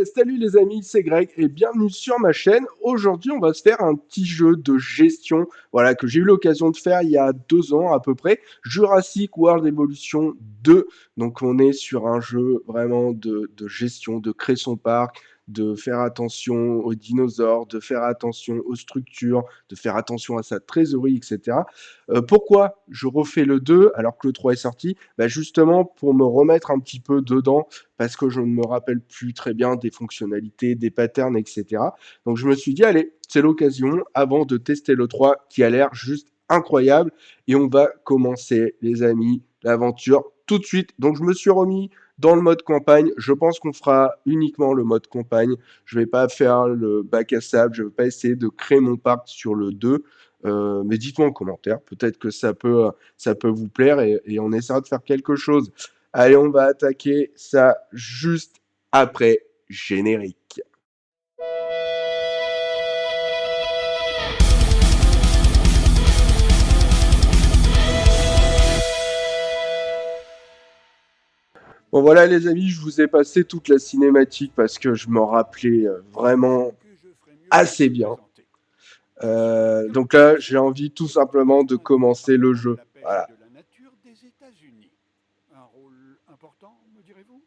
Salut les amis, c'est Greg et bienvenue sur ma chaîne. Aujourd'hui, on va se faire un petit jeu de gestion, voilà, que j'ai eu l'occasion de faire il y a 2 ans à peu près, Jurassic World Evolution 2. Donc on est sur un jeu vraiment de gestion, de créer son parc, de faire attention aux dinosaures, de faire attention aux structures, de faire attention à sa trésorerie, etc. Pourquoi je refais le 2 alors que le 3 est sorti? Bah justement pour me remettre un petit peu dedans parce que je ne me rappelle plus très bien des fonctionnalités, des patterns, etc. Donc je me suis dit, allez, c'est l'occasion avant de tester le 3 qui a l'air juste incroyable. Et on va commencer, les amis, l'aventure tout de suite. Donc je me suis remis dans le mode campagne. Je pense qu'on fera uniquement le mode campagne. Je ne vais pas faire le bac à sable. Je ne vais pas essayer de créer mon parc sur le 2. Mais dites-moi en commentaire, peut-être que ça peut vous plaire et on essaiera de faire quelque chose. Allez, on va attaquer ça juste après générique. Bon voilà les amis, je vous ai passé toute la cinématique parce que je me rappelais vraiment assez bien. Donc là, j'ai envie tout simplement de commencer le jeu. Voilà. De la nature des États-Unis. Un rôle important, me direz-vous?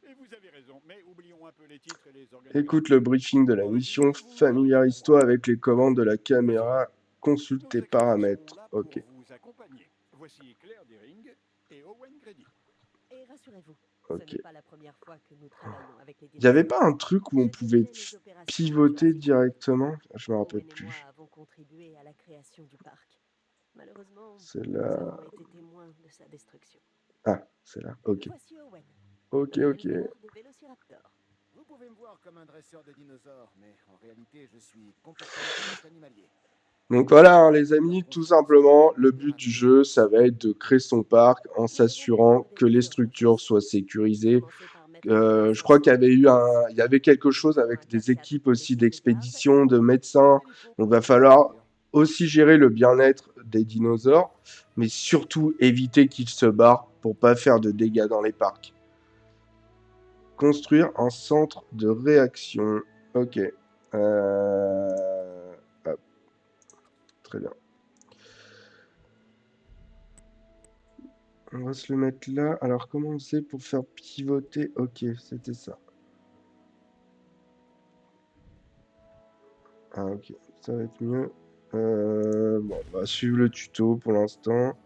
Et vous avez raison, mais oublions un peu les titres et les Écoute organigrammes. le briefing de la En mission, résumé, vous travaillez pour moi. familiarise-toi avec les commandes de la Très bien. caméra, consulte Nos tes experts seront paramètres. là Ok. pour vous accompagner. Voici Claire Deering et Owen Grady. Et rassurez-vous, ce Ok. n'est pas la première fois que nous travaillons avec les Il n'y avait dinosaures. pas un truc où on Je pouvait dirigeais les opérations à pivoter Jurassic World. directement? Je me rappelle Owen et moi plus. avons contribué à la création du parc. Malheureusement, C'est nous là. avons été témoins de sa destruction. Ah, c'est là. Ok. Voici Owen, Ok, ok. éleveur de vélociraptors. Vous pouvez me voir comme un dresseur de dinosaures, mais en réalité, je suis comportementaliste animalier. Donc voilà, hein, les amis, tout simplement, le but du jeu, ça va être de créer son parc en Nous devons s'assurant comprendre les que les besoins sur structures place. soient sécurisées. Commencez par mettre en place Je un crois qu'il y système avait de il y avait quelque chose Mettons un avec des cascade équipes pour aussi baisser les gardes d'expédition, de et médecins. Il faut Donc qu'on va trouve des falloir structures. aussi gérer le bien-être des dinosaures, mais surtout éviter qu'ils se barrent pour pas faire de dégâts dans les parcs. Construire un centre de réaction. Ok. Hop, très bien. On va se le mettre là. Alors, comment on fait pour faire pivoter? Ok, c'était ça. Ah, ok. Ça va être mieux. Bon, on va suivre le tuto pour l'instant.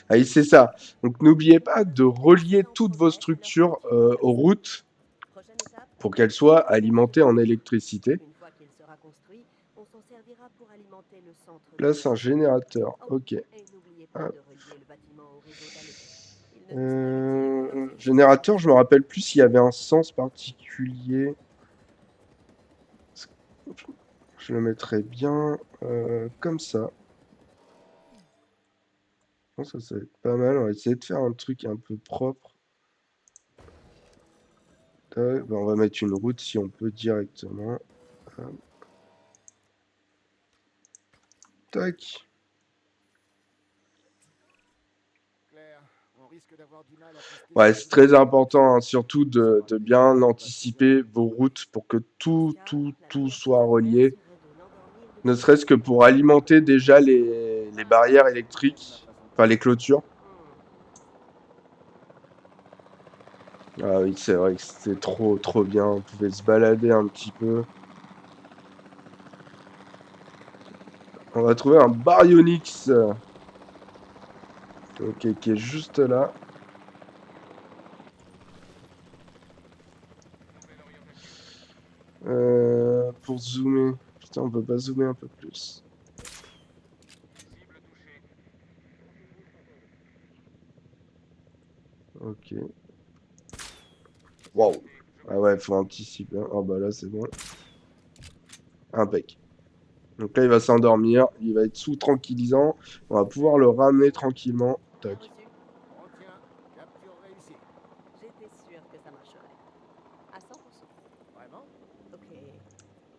Ah, c'est ça. Donc, n'oubliez pas de relier toutes vos structures aux routes Prochaine étape, pour qu'elles soient construire un alimentées en générateur. électricité. Une fois qu'il sera construit, on s'en servira pour alimenter le centre de Place un réaction. générateur. Oh, Ok. et n'oubliez pas Hop. de relier le bâtiment au réseau d'allées. Il ne nous sera utile que lorsqu'il sera Générateur, je me fonctionnel. rappelle plus s'il y avait un sens particulier. Je le mettrais bien comme ça. Je pense que ça va être pas mal. On va essayer de faire un truc un peu propre. Ben, on va mettre une route si on peut directement. Tac. Claire, on risque d'avoir du mal à pister Ouais, sur c'est une très zone important, hein, d'intersection. surtout Ça de m'ennuie bien d'avoir pas souvent anticiper de vos dinosaures. routes pour que Dans ce tout, cas, tout, la tout meilleure soit chose à faire relié. serait de l'endormir Ne depuis serait-ce que longtemps. pour alimenter déjà les barrières C'est ma électriques, façon enfin les préférée. clôtures. Hmm. Ah oui, c'est vrai que c'était trop, trop bien. On pouvait se balader un petit peu. On va trouver un Baryonyx, ok, qui est juste là. Pour zoomer. Putain, on peut pas zoomer un peu plus. Ok. Waouh. Ah ouais, faut anticiper. Ah bah là, c'est bon. Impec. Donc là, il va s'endormir. Il va être sous tranquillisant. On va pouvoir le ramener tranquillement. Bien Tac. reçu. On tient. Capture réussie. J'étais sûre que ça marcherait. À 100%. Vraiment? Ok.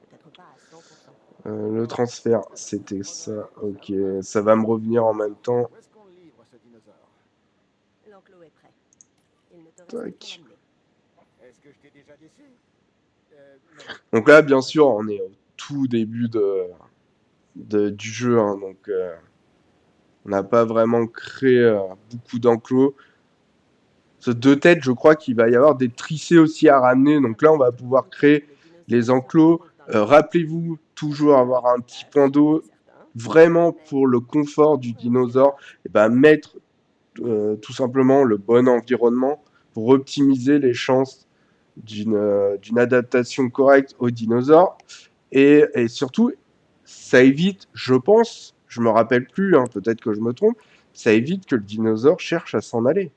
Peut-être pas à 100%. Le transfert, Ça laisse un c'était progrès. ça. Ça Ok. me va. Ça va me revenir en même Alors, temps. où est-ce qu'on le livre, ce dinosaure? L'enclos est prêt. Il ne te reste qu'à Tac. l'amener. Est-ce que je t'ai déjà déçu. Non. Donc là, bien sûr, on est au tout début du jeu, hein, donc on n'a pas vraiment créé beaucoup d'enclos. Ce deux têtes, je crois qu'il va y avoir des tricées aussi à ramener. Donc là, on va pouvoir créer les enclos. Rappelez-vous, toujours avoir un petit point d'eau, vraiment pour le confort du dinosaure. Et ben, mettre tout simplement le bon environnement pour optimiser les chances d'une adaptation correcte aux dinosaures. Et surtout, ça évite, je pense, je me rappelle plus, hein, peut-être que je me trompe, ça évite que le dinosaure cherche à s'en aller.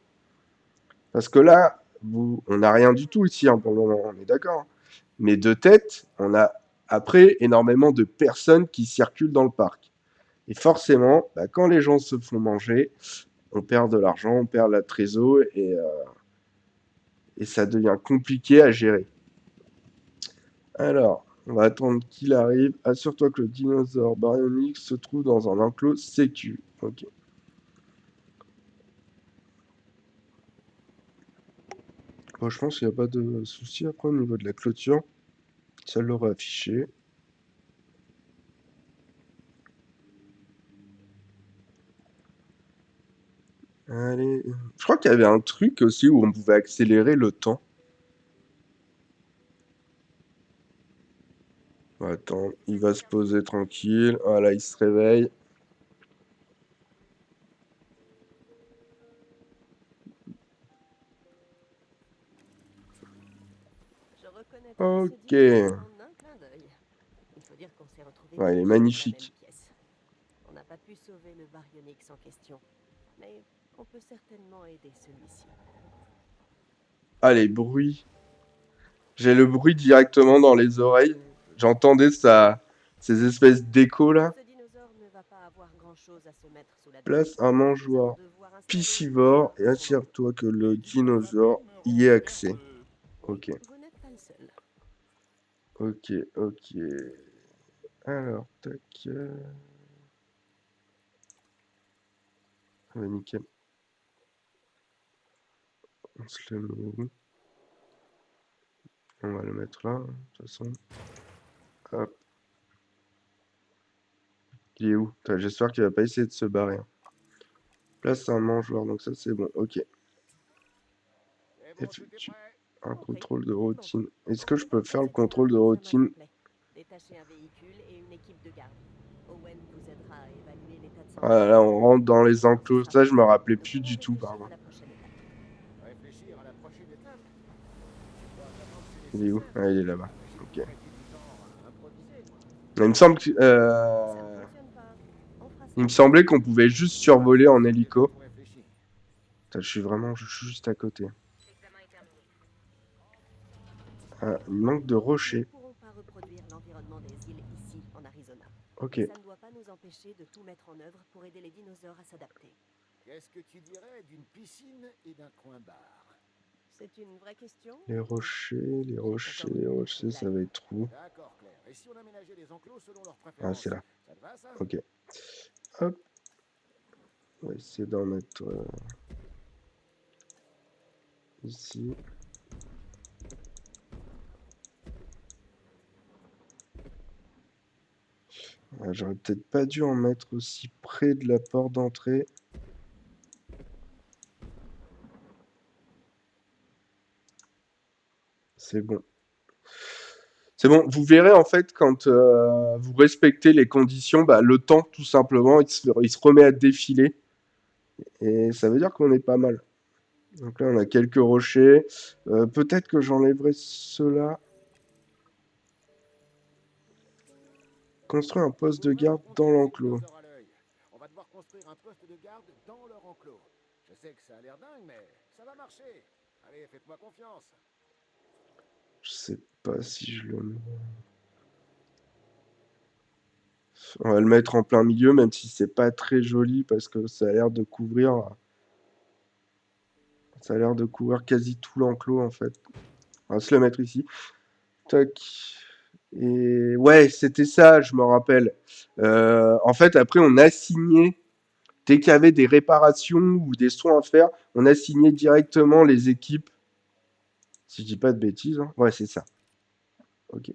Parce que là, on n'a rien du tout ici, hein, pour le moment, on est d'accord. Mais de tête, on a après énormément de personnes qui circulent dans le parc. Et forcément, bah, quand les gens se font manger, on perd de l'argent, on perd la trésor et ça devient compliqué à gérer. Alors, on va attendre qu'il arrive. Assure-toi que le dinosaure baryonique se trouve dans un enclos sécu. Ok. Bon, je pense qu'il n'y a pas de souci après au niveau de la clôture. Ça l'aurait affiché. Allez. Je crois qu'il y avait un truc aussi où on pouvait accélérer le temps. Attends, il va se poser tranquille. Voilà, il se réveille. Je reconnaîtrai Ok. ce dinosaure en un clin d'œil. Il faut dire qu'on s'est retrouvés Ouais, il est piégés dans la magnifique. même pièce. On n'a pas pu sauver le baryonyx en question, mais on peut certainement aider celui-ci. Ah, les bruits. J'ai le bruit directement dans les oreilles. J'entendais ces espèces d'échos là. Ce dinosaure ne va pas avoir grand-chose à se mettre sous la dent. Place un Nous allons mangeoire devoir installer piscivore et un son assure-toi que le Les dinosaure dinosaures y ait m'auront accès. nerveux. Ok, Vous n'êtes pas le seul. ok, ok. Alors, tac. Ah bah, nickel. On se le met où? On va le mettre là, de toute façon. Hop. Il est où? J'espère qu'il va pas essayer de se barrer, hein. Place un mangeoire, donc ça c'est bon. Ok. C'est bon, tout est Effectue prêt. un Compris. contrôle de routine. Est-ce On que je souhaite peux faire le procéder à un contrôle de examen routine? complet. Détacher un véhicule et une équipe de garde. Owen vous aidera à évaluer l'état de santé. Ah là, on rentre dans les enclos. Ça, je me rappelais Nous plus pourrons du tout, par réfléchir à contre. la prochaine étape. Réfléchir à la prochaine étape. Bon, attends, c'est Il est où? nécessaire. Ah, il est là-bas. J'ai Ok. consacré du temps à improviser, moi. Il me semble que, Si ça ne fonctionne pas, on fera ça. il me semblait qu'on pouvait juste survoler en J'ai pas hélico. tout réfléchi. Putain, je suis juste à côté. L'examen est terminé. Ah, il manque de Nous rochers. ne pourrons pas reproduire l'environnement des îles ici, en Arizona. Ok. Mais ça ne doit pas nous empêcher de tout mettre en œuvre pour aider les dinosaures à s'adapter. Qu'est-ce que tu dirais d'une piscine et d'un coin bar? C'est une vraie question? Les rochers, ça va être où? D'accord, Claire. Et si on aménageait les enclos selon leurs Ah, préférences? c'est là. Ça te va, ça? Ok. Hop. On va essayer d'en mettre ici. Ah, j'aurais peut-être pas dû en mettre aussi près de la porte d'entrée. C'est bon. C'est bon, vous verrez en fait quand vous respectez les conditions, bah, le temps tout simplement, il se remet à défiler. Et ça veut dire qu'on est pas mal. Donc là on a quelques rochers. Peut-être que j'enlèverai ceux-là. Construire un poste de garde dans l'enclos. On va devoir construire un poste de garde dans leur enclos. Je sais que ça a l'air dingue, mais ça va marcher. Allez, faites-moi confiance. Je sais pas si je le mets. On va le mettre en plein milieu, même si c'est pas très joli parce que ça a l'air de couvrir. Ça a l'air de couvrir quasi tout l'enclos en fait. On va se le mettre ici. Tac. Et ouais, c'était ça, je me rappelle. En fait, après, on assignait, dès qu'il y avait des réparations ou des soins à faire, on assignait directement les équipes Si je dis pas de bêtises, hein. Ouais, c'est ça. Ok.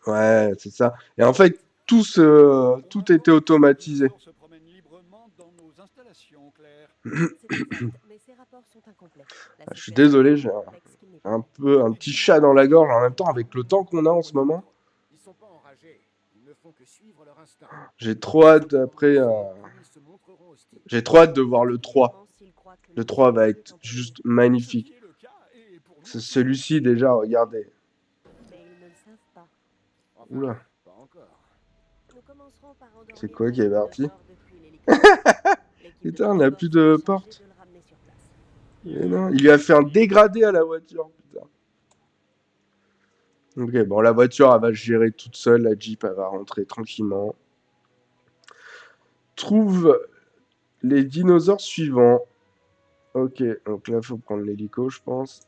Ouais, c'est ça. Et en fait, On tout était m'informe que les automatisé. dinosaures se promènent librement dans nos installations, Claire. C'est exact, mais ces rapports sont incomplets. La Je suis situation est désolé, plus complexe qu'il n'est un paraît. peu un Des petit dinos chat dans la enragés gorge en même contre temps avec le l'homme. temps qu'on a en ce moment. Comprenez-vous? Ils sont pas enragés. Ils ne font que suivre leur instinct. J'ai Quand trop ils hâte sentiront après. menacés, ils se montreront hostiles. J'ai trop hâte de voir le 3. Particulièrement s'ils croient que Le leur 3 va survie est être en péril. juste Ce qui magnifique. est le cas, et pour nous C'est aussi. celui-ci déjà, regardez. Mais ils ne le savent pas. Enfin, Oula, pas encore. Nous commencerons par c'est endormir quoi qui l'un est des parti? dinosaures depuis l'hélicoptère. L'équipe de Putain, on n'a transport plus sera de chargée porte. de le ramener sur place. Mais non, il lui a fait un dégradé à la voiture, putain. Ok, bon, la voiture, elle va se gérer toute seule. La Jeep, elle va rentrer tranquillement. Trouve les dinosaures suivants. Ok, donc là, faut prendre l'hélico, je pense.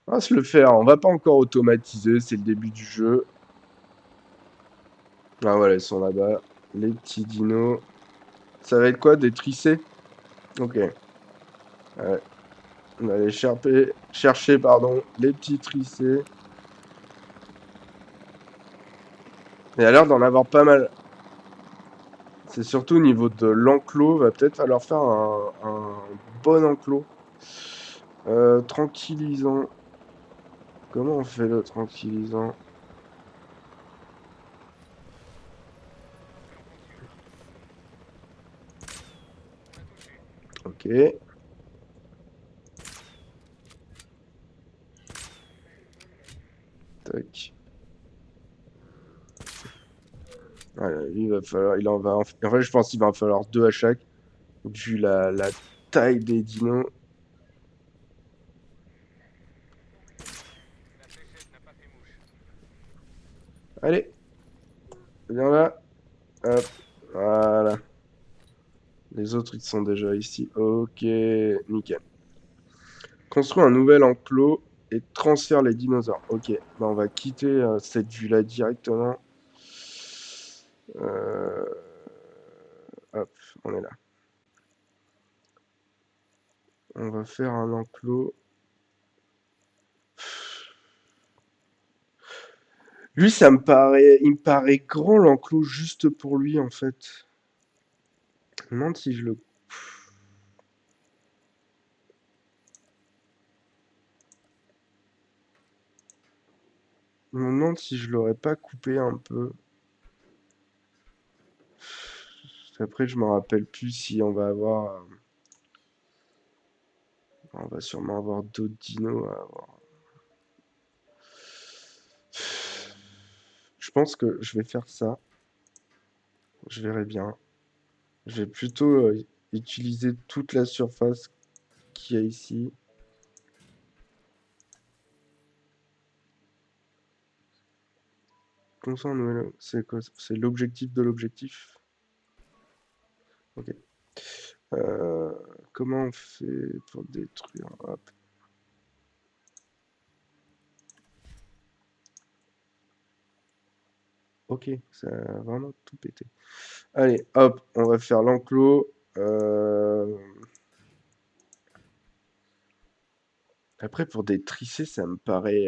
On va se le faire. On va pas encore automatiser. C'est le début du jeu. Ah voilà, ils sont là-bas. Les petits dinos. Ça va être quoi? Des tricés? Ok. Ouais. On va aller chercher pardon, les petits tricés. Il y a l'air d'en avoir pas mal. C'est surtout au niveau de l'enclos. Va peut-être falloir faire un bon enclos. Tranquillisant. Comment on fait le tranquillisant? Ok. Tac. Voilà, lui, il va falloir. Il en va. En fait, je pense qu'il va en falloir deux à chaque. Vu la taille des dinos. Allez, viens là. Hop. Voilà. Les autres, ils sont déjà ici. Ok, nickel. Construis un nouvel enclos et transfère les dinosaures. Ok, bah on va quitter cette vue-là directement. Euh, Hop, on est là. On va faire un enclos. Lui, il me paraît grand l'enclos juste pour lui en fait. Je me demande si je le. Je me demande si je l'aurais pas coupé un peu. Après, je me rappelle plus si on va avoir. On va sûrement avoir d'autres dinos à avoir. Je pense que je vais faire ça. Je verrai bien. Je vais plutôt utiliser toute la surface qu'il y a ici. Construire un nouvel. C'est quoi? C'est l'objectif de l'objectif. Ok. Euh, Comment on fait pour détruire? Hop. Ok, ça a vraiment tout pété. Allez, hop, on va faire l'enclos. Après, pour des tricés, ça me paraît.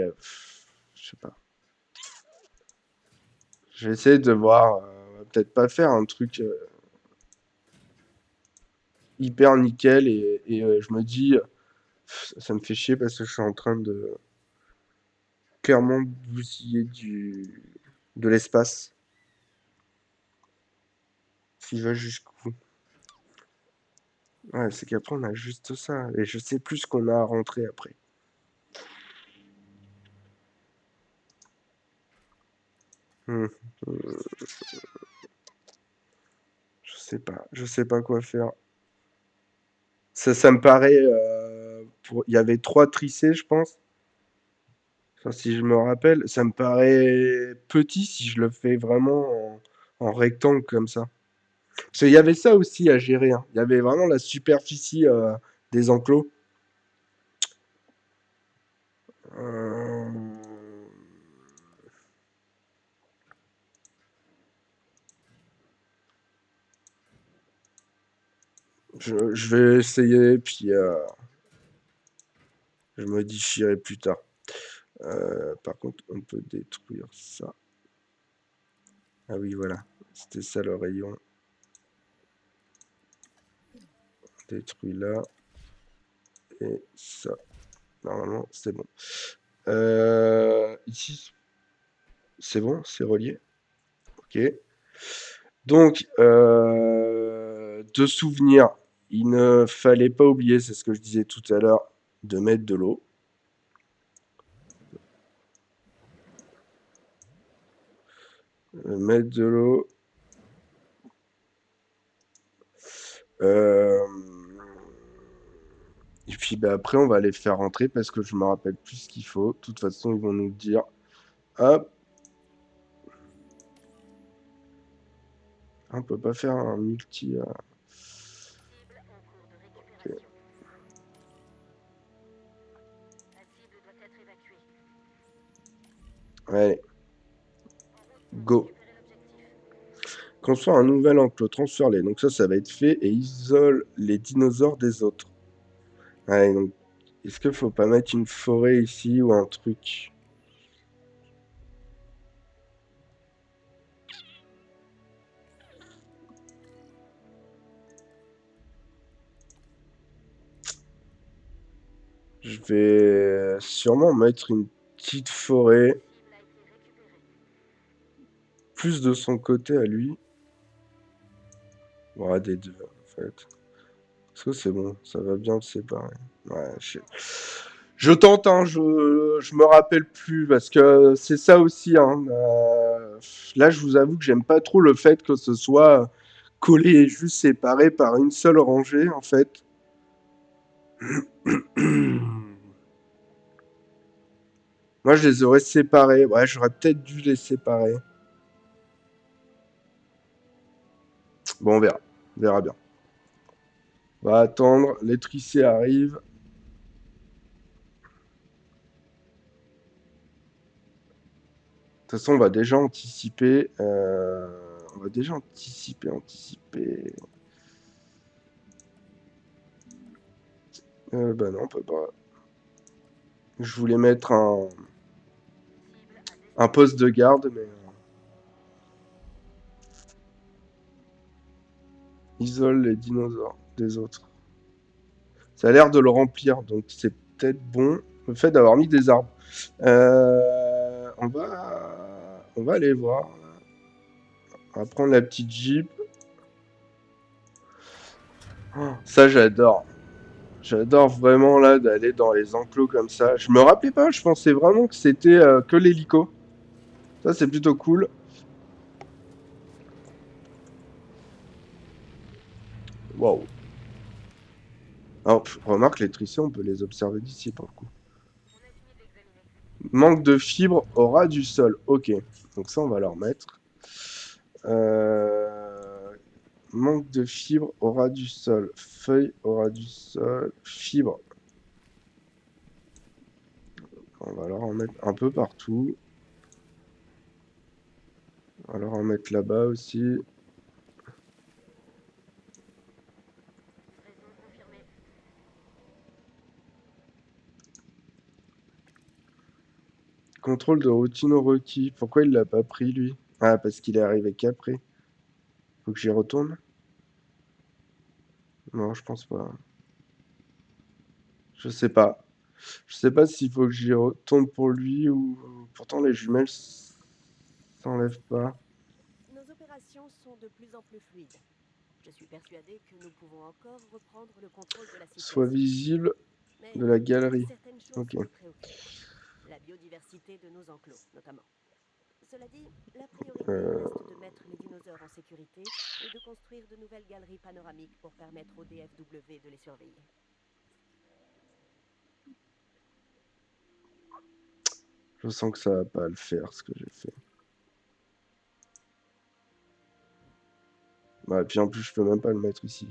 Je sais pas. Je vais essayer de voir. On va peut-être pas faire un truc hyper nickel et je me dis, ça me fait chier parce que je suis en train de clairement bousiller de l'espace. S'il va jusqu'où? Ouais, c'est qu'après on a juste ça et je sais plus ce qu'on a à rentrer après. Hmm. Je sais pas quoi faire. Ça me paraît. Il y avait trois tricés, je pense. Enfin, si je me rappelle, ça me paraît petit si je le fais vraiment en rectangle comme ça. Parce qu'il y avait ça aussi à gérer, hein. Il y avait vraiment la superficie des enclos. Euh, Je vais essayer, puis je modifierai plus tard. Par contre, on peut détruire ça. Ah oui, voilà. C'était ça le rayon. Détruit là. Et ça. Normalement, c'est bon. Ici, c'est bon, c'est relié. Ok. Donc, de souvenirs, il ne fallait pas oublier, c'est ce que je disais tout à l'heure, de mettre de l'eau. Mettre de l'eau. Euh, Et puis bah, après, on va les faire rentrer parce que je me rappelle plus ce qu'il faut. De toute façon, ils vont nous dire. Hop, on peut pas faire un multi. Ok. Allez, go. Construire un nouvel enclos, transfère-les. Donc ça va être fait et isole les dinosaures des autres. Allez, donc, est-ce qu'il faut pas mettre une forêt ici ou un truc? Je vais sûrement mettre une petite forêt. Plus de son côté à lui. Ouais, des deux, en fait. Est-ce que c'est bon? Ça va bien le séparer. Ouais, je tente, hein, je me rappelle plus, parce que c'est ça aussi, hein. Là, je vous avoue que j'aime pas trop le fait que ce soit collé et juste séparé par une seule rangée, en fait. Moi, je les aurais séparés. Ouais, j'aurais peut-être dû les séparer. Bon, on verra. On verra bien. On va attendre. L'étricé arrive. De toute façon, on va déjà anticiper. On va déjà anticiper. Bah non, on peut pas. Je voulais mettre un poste de garde, mais isole les dinosaures des autres. Ça a l'air de le remplir, donc c'est peut-être bon. Le fait d'avoir mis des arbres. On va aller voir. On va prendre la petite Jeep. Oh, ça, j'adore. J'adore vraiment là d'aller dans les enclos comme ça. Je me rappelais pas, je pensais vraiment que c'était que l'hélico. Ça, c'est plutôt cool. Waouh. Alors, remarque, les tricés, on peut les observer d'ici pour le coup. Manque de fibres au ras du sol. Ok. Donc ça, on va leur mettre. Manque de fibres au ras du sol. Feuilles au ras du sol. Fibres. On va leur en mettre un peu partout. On va leur en mettre là-bas aussi. Contrôle de routine requis. Pourquoi il l'a pas pris, lui? Ah, parce qu'il est arrivé qu'après. Faut que j'y retourne? Non, je pense pas. Je sais pas. Je sais pas s'il faut que j'y retourne pour lui ou... Pourtant, les jumelles s'enlèvent pas. Nos opérations sont de plus en plus fluides. Je suis persuadé que nous pouvons encore reprendre le contrôle de la Soit situation. visible Mais de la galerie. certaines choses Ok. me préoccupent. La biodiversité de nos enclos, notamment. Cela dit, la priorité Euh, reste de mettre les dinosaures en sécurité et de construire de nouvelles galeries panoramiques pour permettre au DFW de les surveiller. Je sens que ça va pas le faire, ce que j'ai fait. Bah, et puis en plus, je peux même pas le mettre ici.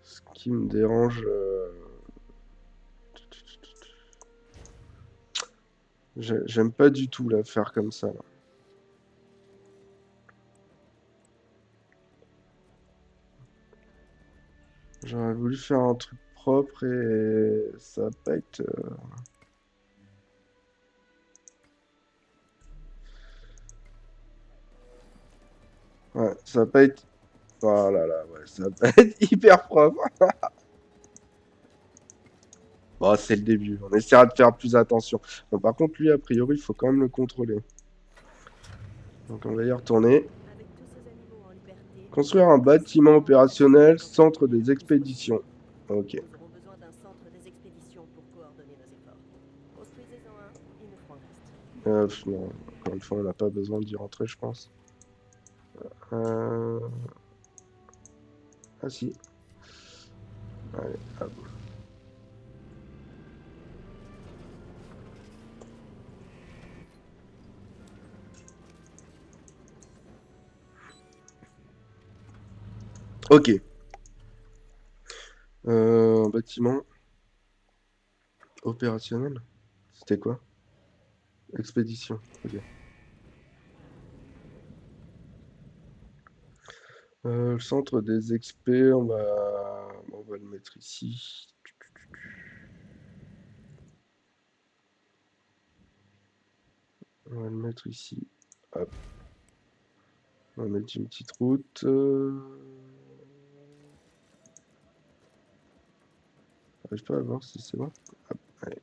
Ce qui me dérange... J'aime pas du tout la faire comme ça, là. J'aurais voulu faire un truc propre et ça va pas être... Ouais, ça va pas être... Oh là là, ouais, ça va pas être hyper propre. Bon, c'est le début. On essaiera de faire plus attention. Bon, par contre, lui, a priori, il faut quand même le contrôler. Donc, on va y retourner. Avec tous ces animaux en liberté, Construire un c'est bâtiment difficile de remplacer opérationnel, quand on centre a bien des des dispositions. expéditions. Ok. Nous aurons besoin d'un centre des expéditions pour coordonner nos efforts. Construisez-en un, il nous faut un reste. Non, encore une fois, on n'a pas besoin d'y rentrer, je pense. Euh... Ah si. Allez, hop. Ok. Bâtiment opérationnel. C'était quoi? Expédition. Ok. Le centre des experts, on va le mettre ici. On va le mettre ici. Hop. On va mettre une petite route. J'arrive pas à voir si c'est bon. Hop, allez.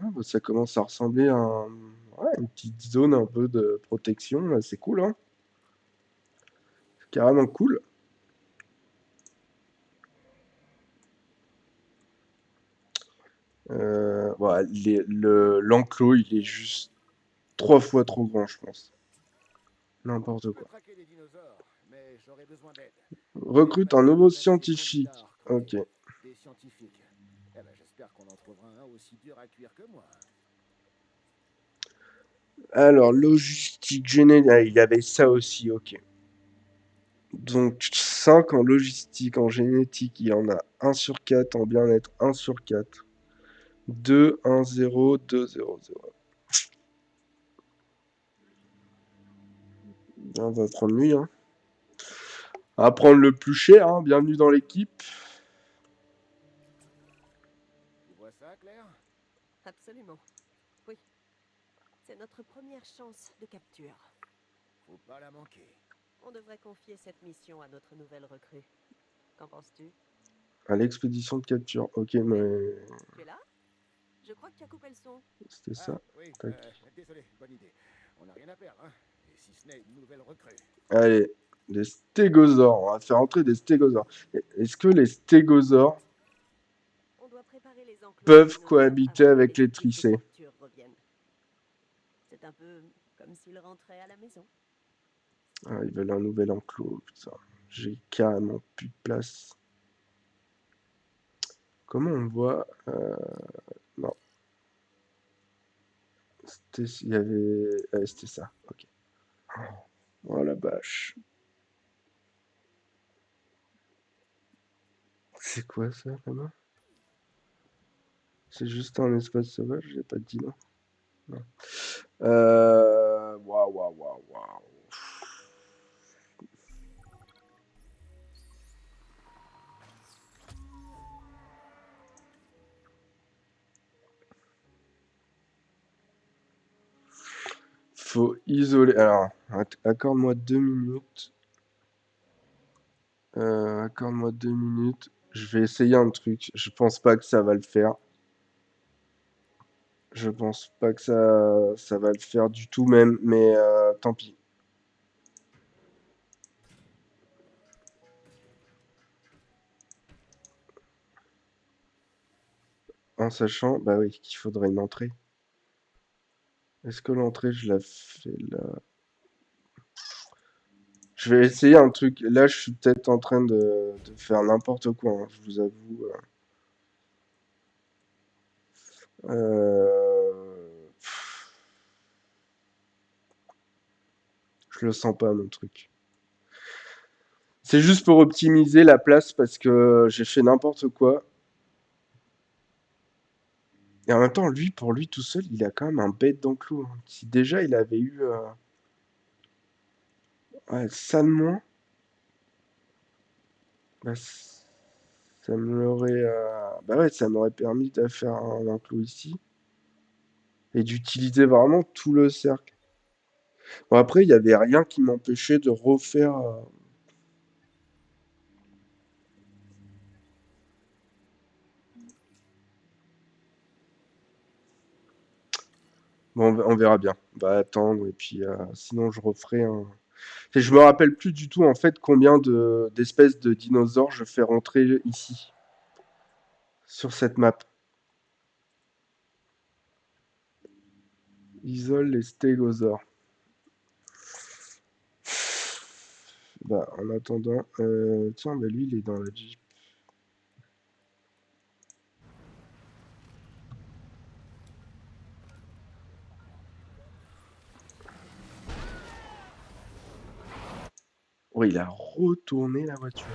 Bah, ça commence à ressembler à ouais, une petite zone un peu de protection. Là, c'est cool, hein. C'est carrément cool. Voilà, l'enclos, il est juste 3 fois trop grand, je pense. Je N'importe peux quoi. traquer les dinosaures, mais j'aurais besoin d'aide. J'ai Recrute un passé nouveau auprès de des scientifique. candidats. Ok. Des scientifiques. Eh ben, j'espère qu'on en trouvera un aussi dur à cuire que moi. Alors, logistique générale, il y avait ça aussi, ok. Donc, 5 en logistique, en génétique, il y en a 1/4, en bien-être 1/4. 2, 1, 0, 2, 0, 0. On va prendre lui, hein. On va prendre le plus cher, hein. Bienvenue dans l'équipe. Tu vois ça, Claire? Absolument. Oui. C'est notre première chance de capture. Faut pas la manquer. On devrait confier cette mission à notre nouvelle recrue. Qu'en penses-tu? À l'expédition de capture. Ok, mais Tu es là? Je crois que tu as coupé le son. c'était Ah, ça. oui, Tac. désolé, bonne idée. On n'a rien à perdre, hein. Et si ce n'est une nouvelle recrue. Allez, des stégosaures. On va faire entrer des stégosaures. Est-ce que les stégosaures On doit préparer les enclos aux peuvent dinosaures cohabiter avant que avec les les équipes de tricés? capture reviennent. C'est un peu comme s'ils rentraient à la maison. Ah, ils veulent un nouvel enclos, putain. J'ai carrément plus de place. Comment on voit non, il y avait... ouais, c'était ça, ok. Oh la vache. C'est quoi ça, là-bas? C'est juste un espace sauvage, j'ai pas dit non. Non. Waouh, waouh, waouh, waouh. Faut isoler. Alors, accorde-moi 2 minutes. Accorde-moi 2 minutes. Je vais essayer un truc. Je pense pas que ça va le faire. Je pense pas que ça va le faire du tout même, mais tant pis. En sachant, bah oui, qu'il faudrait une entrée. Est-ce que l'entrée, je la fais là? Je vais essayer un truc. Là, je suis peut-être en train de faire n'importe quoi, hein, je vous avoue. Je le sens pas, mon truc. C'est juste pour optimiser la place parce que j'ai fait n'importe quoi. Et en même temps, lui, pour lui tout seul, il a quand même un bête d'enclos, hein. Si déjà il avait eu ouais, ça de moins, bah, ça me l'aurait bah ouais, ça m'aurait permis de faire un enclos ici et d'utiliser vraiment tout le cercle. Bon, après, il y avait rien qui m'empêchait de refaire. Bon, on verra bien. On va attendre et puis sinon je referai un. Et je me rappelle plus du tout en fait combien d'espèces de dinosaures je fais rentrer ici sur cette map. Isole les stégosaures. Bah, en attendant, tiens, bah lui il est dans la Jeep. Oui, il a retourné la voiture.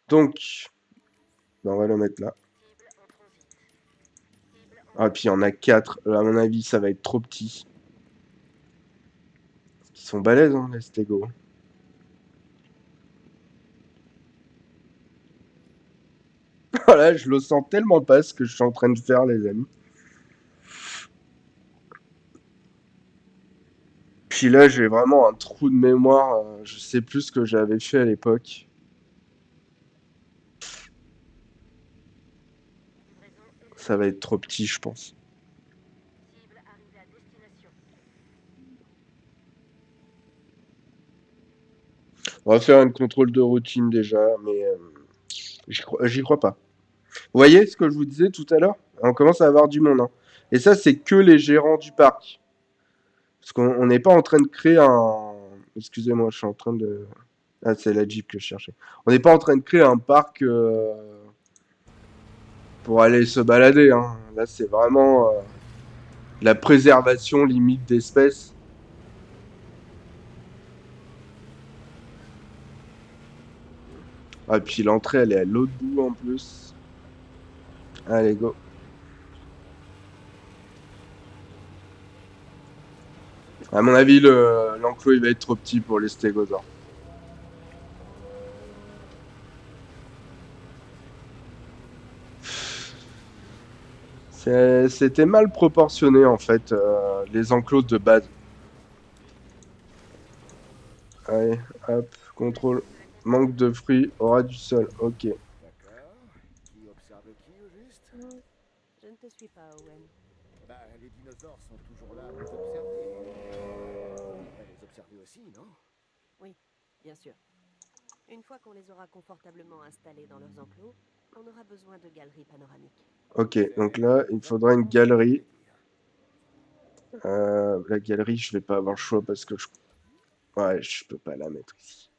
Donc, bah, on va le mettre là. Ah, puis il y en a 4. À mon avis, ça va être trop petit. Ils sont balèzes, hein, les stégos. Voilà, je le sens tellement pas ce que je suis en train de faire, les amis. Puis là, j'ai vraiment un trou de mémoire. Je sais plus ce que j'avais fait à l'époque. Ça va être trop petit, je pense. On va faire un contrôle de routine déjà, mais j'y crois pas. Vous voyez ce que je vous disais tout à l'heure? On commence à avoir du monde, hein. Et ça, c'est que les gérants du parc. Parce qu'on n'est pas en train de créer un. Excusez-moi, je suis en train de. Ah, c'est la Jeep que je cherchais. On n'est pas en train de créer un parc pour aller se balader, hein. Là, c'est vraiment la préservation limite d'espèces. Ah, puis l'entrée, elle est à l'autre bout en plus. Allez, go. À mon avis, l'enclos, il va être trop petit pour les stégosaures. C'était mal proportionné, en fait, les enclos de base. Allez, hop, contrôle. Manque de fruits, aura du sol. Ok. D'accord. Qui observe qui, au juste? Je ne te suis pas, Owen. Bah, les dinosaures sont toujours là à nous observer. On devrait les observer aussi, non? Oui, bien sûr. Une fois qu'on les aura confortablement installés dans leurs enclos, on aura besoin de galeries panoramiques. Ok, donc là, il faudra une galerie. La galerie, je vais pas avoir le choix parce que ouais, je peux pas la mettre ici.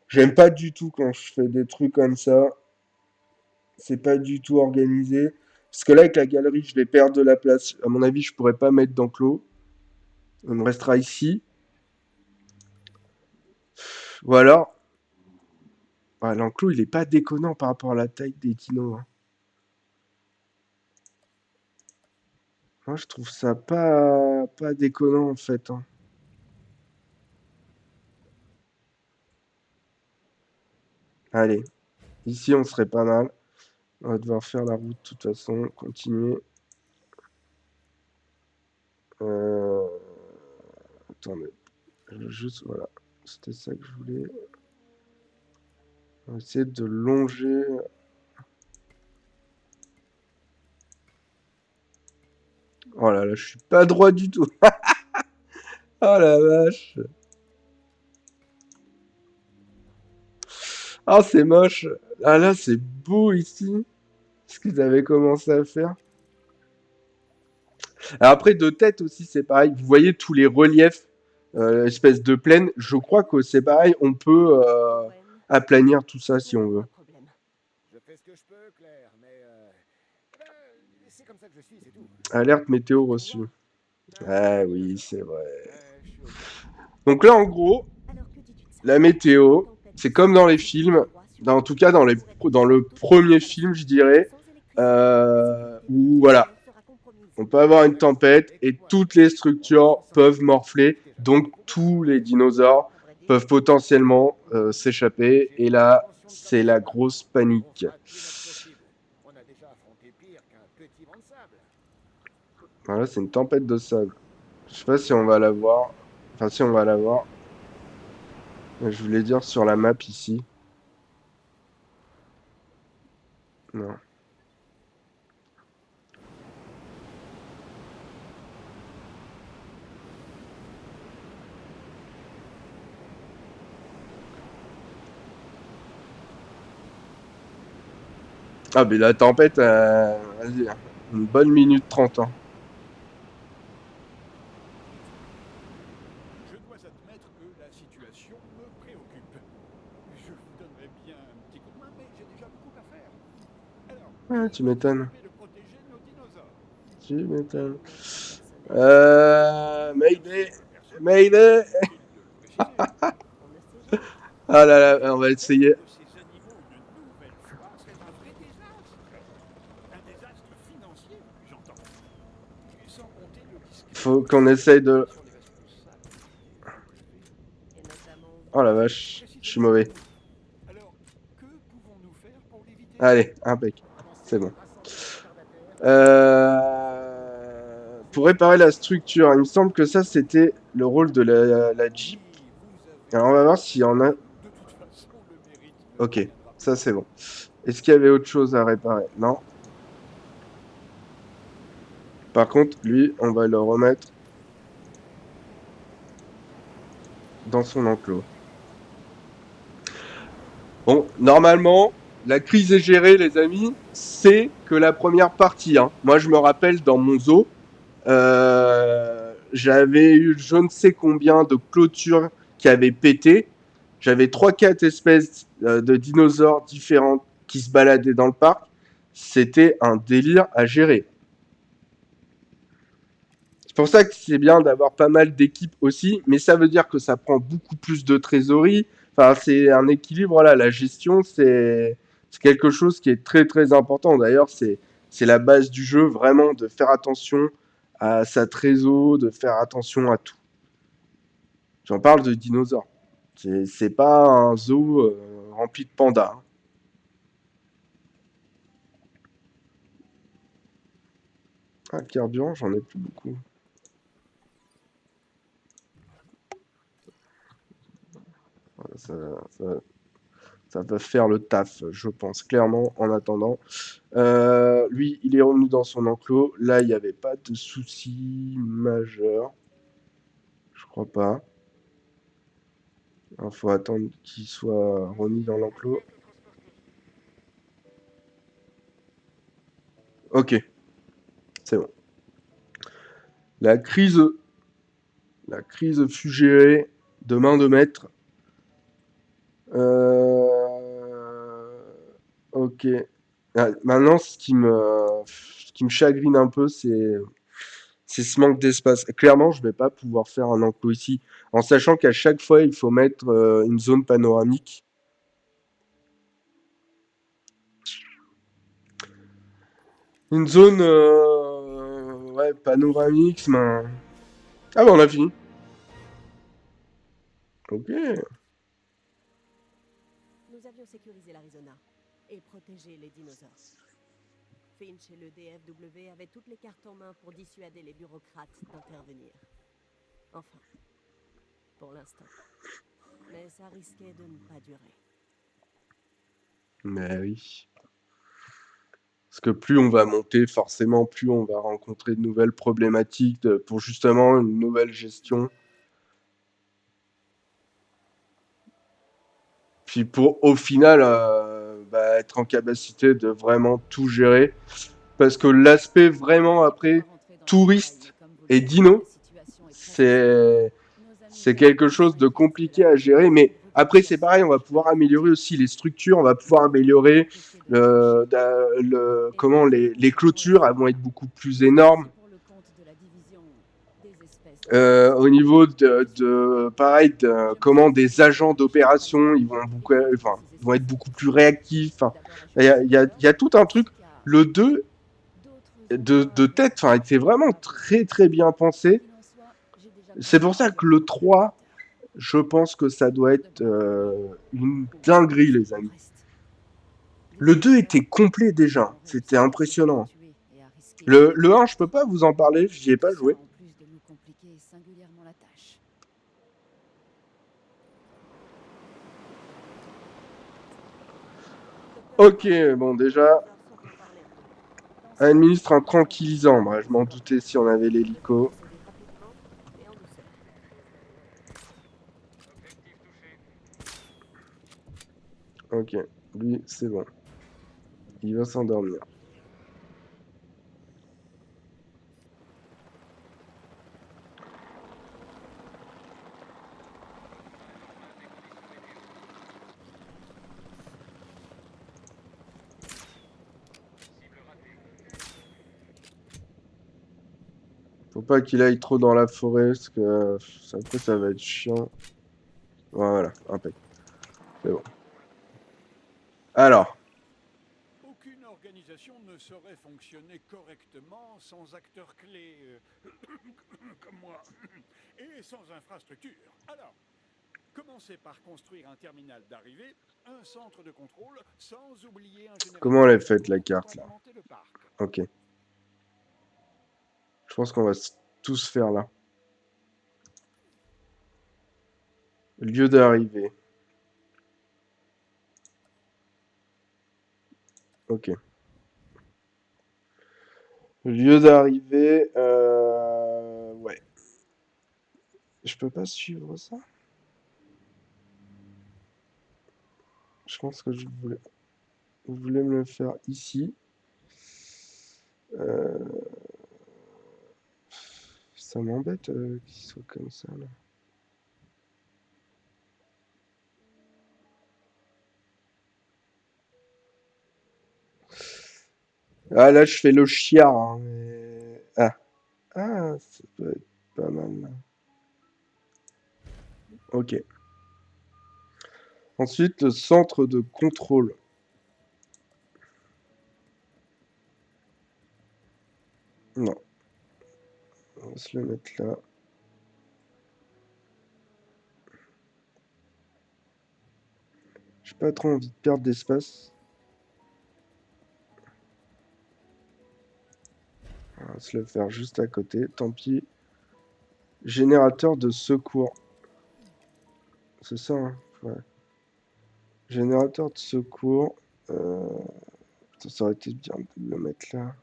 J'aime pas du tout quand je fais des trucs comme ça. C'est pas du tout organisé. Parce que là, avec la galerie, je vais perdre de la place. À mon avis, je pourrais pas mettre d'enclos. On me restera ici. Ou alors, ouais, l'enclos, il est pas déconnant par rapport à la taille des dinos, hein. Moi, je trouve ça pas déconnant en fait, hein. Allez, ici, on serait pas mal. On va devoir faire la route de toute façon. Continuer. Euh... Attendez. Juste, voilà. C'était ça que je voulais. On va essayer de longer. Oh là là, je suis pas droit du tout. Oh la vache. Ah, c'est moche. Ah là, c'est beau ici. Ce qu'ils avaient commencé à faire. Alors après, de tête aussi, c'est pareil. Vous voyez tous les reliefs, espèce de plaine. Je crois que c'est pareil. On peut Owen, aplanir tout ça si nous on avons veut. un problème. Je fais ce que je peux, Claire, mais ben, c'est comme ça que je suis, c'est tout. Alerte météo Pour reçue. moi, Ah oui, c'est vrai. je suis OK. Donc là, en gros, Alors que dis-tu de ça? la météo, Tempête c'est comme dans les sur films. droit sur En le tout cas, dans le premier film, je dirais. où voilà, on peut avoir une tempête et toutes les structures peuvent morfler, donc tous les dinosaures peuvent potentiellement s'échapper, et là, c'est la grosse panique. On a déjà affronté pire qu'un petit vent de sable. Voilà, c'est une tempête de sable. Je sais pas si on va la voir. Enfin, si on va la voir. Je voulais dire sur la map ici. Non. Ah, mais la tempête, vas-y, une bonne minute 30 ans. Je dois admettre que la situation me préoccupe. Je vous donnerais bien un petit coup de main, mais j'ai déjà beaucoup à faire. Alors, Ah, tu m'étonnes. de protéger nos dinosaures. Tu m'étonnes. Personnel. Mayday! Mayday! Inutile de le préciser. On ne sait jamais. Ah là là, on va essayer. De ces animaux une nouvelle fois serait un vrai désastre. Un désastre financier, j'entends. Sans compter le risque. Faut qu'on essaye de... Et notamment... Oh la vache, je suis mauvais. Alors, que pouvons-nous faire pour l'éviter? Allez, impec. C'est bon. Pour réparer la structure, il me semble que ça c'était le rôle de la Jeep. Alors on va voir s'il y en a. De toute façon, le mérite ne Ok, reviendra pas. ça c'est bon. Est-ce qu'il y avait autre chose à réparer? Non. Par contre, lui, on va le remettre dans son enclos. Bon, normalement, la crise est gérée, les amis. C'est que la première partie. Hein. Moi, je me rappelle dans mon zoo, j'avais eu je ne sais combien de clôtures qui avaient pété. J'avais 3-4 espèces de dinosaures différentes qui se baladaient dans le parc. C'était un délire à gérer. C'est pour ça que c'est bien d'avoir pas mal d'équipes aussi, mais ça veut dire que ça prend beaucoup plus de trésorerie. Enfin, c'est un équilibre là. La gestion, c'est quelque chose qui est très très important. D'ailleurs, c'est la base du jeu, vraiment, de faire attention à sa trésor, de faire attention à tout. J'en parle de dinosaures. C'est pas un zoo rempli de pandas. Hein. Ah, le carburant, j'en ai plus beaucoup. Voilà, ça va faire le taf, je pense, clairement, en attendant. Lui, il est revenu dans son enclos. Là, il n'y avait pas de souci majeur. Je crois pas. Il faut attendre qu'il soit remis dans l'enclos. Ok, c'est bon. La crise fut gérée de main de maître. Ok. Ah, maintenant, ce qui me chagrine un peu, c'est ce manque d'espace. Clairement, je vais pas pouvoir faire un enclos ici, en sachant qu'à chaque fois, il faut mettre une zone panoramique. Une zone ouais, panoramique, mais... Ah bah on a fini. Ok. Nous avions sécurisé l'Arizona et protégé les dinosaures. Finch et le DFW avaient toutes les cartes en main pour dissuader les bureaucrates d'intervenir. Enfin, pour l'instant. Mais ça risquait de ne pas durer. Mais oui. Parce que plus on va monter, forcément, plus on va rencontrer de nouvelles problématiques pour justement une nouvelle gestion. Puis pour, au final, être en capacité de vraiment tout gérer. Parce que l'aspect vraiment, après, touriste et dino, c'est quelque chose de compliqué à gérer. Mais après, c'est pareil, on va pouvoir améliorer aussi les structures, on va pouvoir améliorer comment les clôtures, elles vont être beaucoup plus énormes. Au niveau pareil, comment des agents d'opération, ils vont être beaucoup plus réactifs. Enfin, il y a tout un truc. Le 2, de tête, enfin, était vraiment très très bien pensé. C'est pour ça que le 3, je pense que ça doit être une dinguerie, les amis. Le 2 était complet déjà, c'était impressionnant. Le 1, je peux pas vous en parler, j'y ai pas joué. En plus de nous compliquer singulièrement la tâche. Ok, bon déjà, administre un tranquillisant. Bah, je m'en doutais si on avait l'hélico. Ok, lui, c'est bon. Il va s'endormir. Faut pas qu'il aille trop dans la forêt, parce que après ça va être chiant. Voilà, impec. C'est bon. Alors, Aucune organisation ne saurait fonctionner correctement sans acteurs clés comme moi et sans infrastructure. Alors, commencez par construire un terminal d'arrivée, un centre de contrôle, sans oublier un générateur comment elle est faite la carte là? pour alimenter le parc. Ok. Je pense qu'on va tous faire là. Lieu d'arrivée. Ok. Lieu d'arrivée. Ouais. Je peux pas suivre ça? Je pense que je voulais. Vous voulez me le faire ici. Ça m'embête qu'il soit comme ça là. Ah là je fais le chiard. Hein, mais... Ah, ça peut être pas mal là. Ok. Ensuite, le centre de contrôle. Non. On va se le mettre là. J'ai pas trop envie de perdre d'espace. On va se le faire juste à côté. Tant pis. Générateur de secours. C'est ça, hein? Ouais. Générateur de secours. Ça aurait été bien de le mettre là.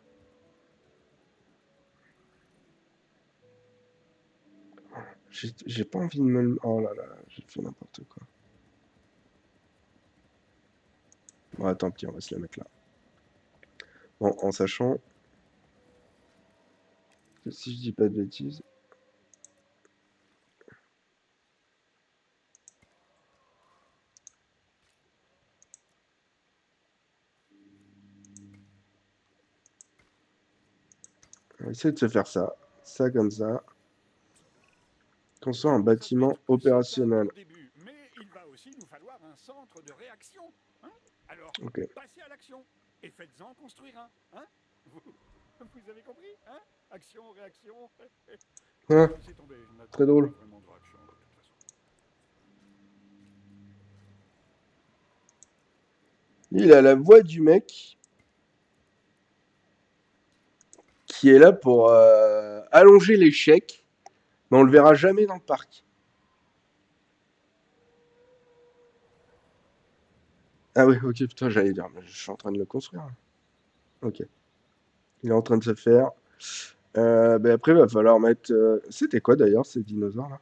J'ai pas envie de me le... Oh là là, j'ai fait n'importe quoi. Bon, tant pis, on va se la mettre là. Bon, en sachant que si je dis pas de bêtises... On va essayer de se faire ça. Ça comme ça. Construire un bâtiment opérationnel. Début, mais il va aussi nous falloir un centre de réaction. Hein? Alors, Ok. passez à l'action et faites-en construire un. Hein? Vous avez compris? Hein? Action, réaction. Ah, Laissez tomber, je n'attends très drôle. pas vraiment de réaction de toute façon. Il a la voix du mec qui est là pour allonger l'échec, mais on le verra jamais dans le parc. Ah oui, ok, putain, j'allais dire, mais je suis en train de le construire. Ok. Il est en train de se faire. Ben après, il va falloir mettre... C'était quoi d'ailleurs ces dinosaures là?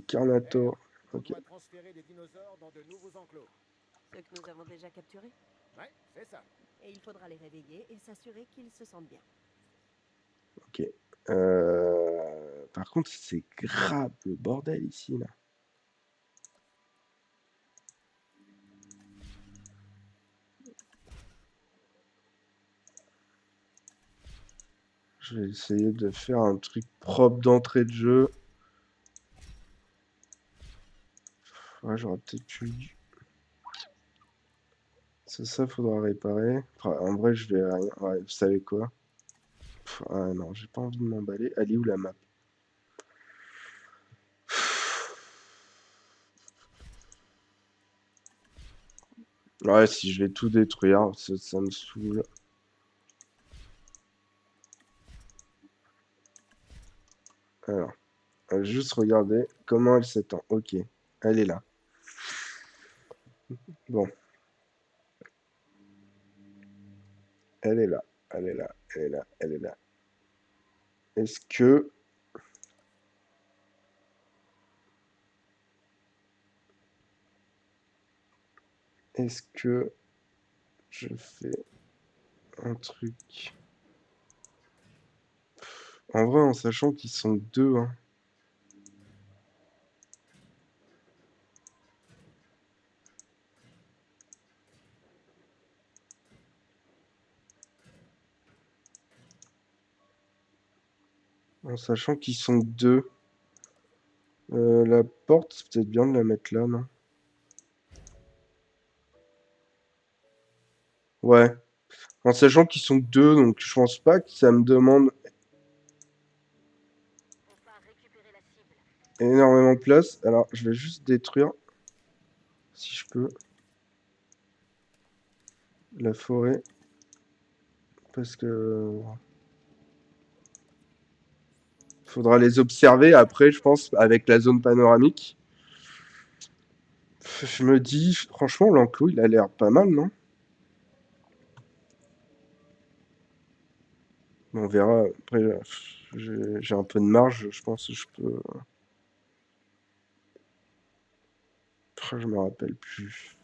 Carnator. On Ok. doit transférer des dinosaures dans de nouveaux enclos. Ceux que nous avons déjà capturés. Ouais, c'est ça. Et il faudra les réveiller et s'assurer qu'ils se sentent bien. Ok. Par contre, c'est grave le bordel ici là. Je vais essayer de faire un truc propre d'entrée de jeu. Ouais, j'aurais peut-être pu... Ça, faudra réparer. Enfin, en vrai, je vais rien. Ouais, vous savez quoi? Ah non, j'ai pas envie de m'emballer. Elle est où la map? Ouais, si je vais tout détruire, ça me saoule. Alors, on va juste regarder comment elle s'étend. Ok, elle est là. Bon, elle est là. Elle est là. Elle est là. Elle est là. Est-ce que... Est-ce que je fais un truc... En vrai, en sachant qu'ils sont deux, hein. En sachant qu'ils sont deux. La porte, c'est peut-être bien de la mettre là, non? Ouais. En sachant qu'ils sont deux, donc je pense pas que ça me demande énormément de place. Alors, je vais juste détruire, si je peux, la forêt. Parce que... Faudra les observer après, je pense, avec la zone panoramique. Je me dis, franchement, l'enclos, il a l'air pas mal, non? On verra. Après, j'ai un peu de marge, je pense que je peux... Je me rappelle plus.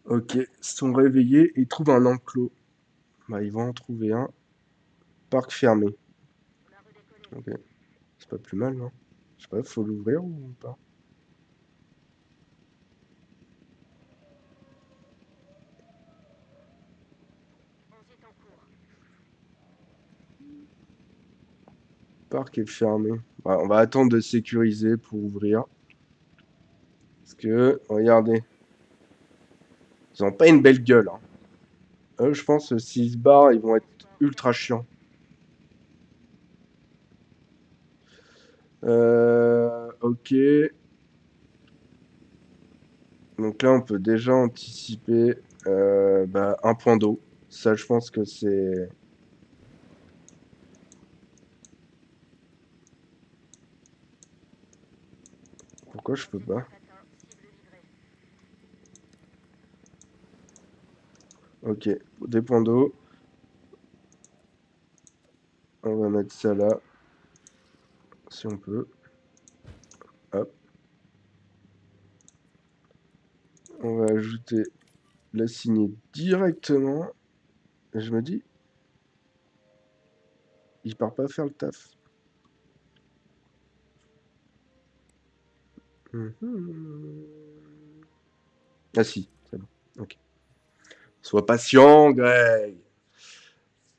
Ok, ils sont réveillés et ils trouvent un enclos. Bah, ils vont en trouver un. Parc fermé. Ok, c'est pas plus mal, non? Je sais pas, faut l'ouvrir ou pas? Parc est fermé. Bah, on va attendre de sécuriser pour ouvrir. Parce que, regardez, ils ont pas une belle gueule, hein. Eux, je pense que s'ils se barrent, ils vont être ultra chiants. Ok. Donc là, on peut déjà anticiper bah, un point d'eau. Ça, je pense que c'est... Pourquoi je peux pas? Ok, des points d'eau. On va mettre ça là, si on peut. Hop. On va ajouter la signée directement. Et je me dis, il part pas faire le taf. Mhm. Ah si, c'est bon. Ok. Sois patient, Greg.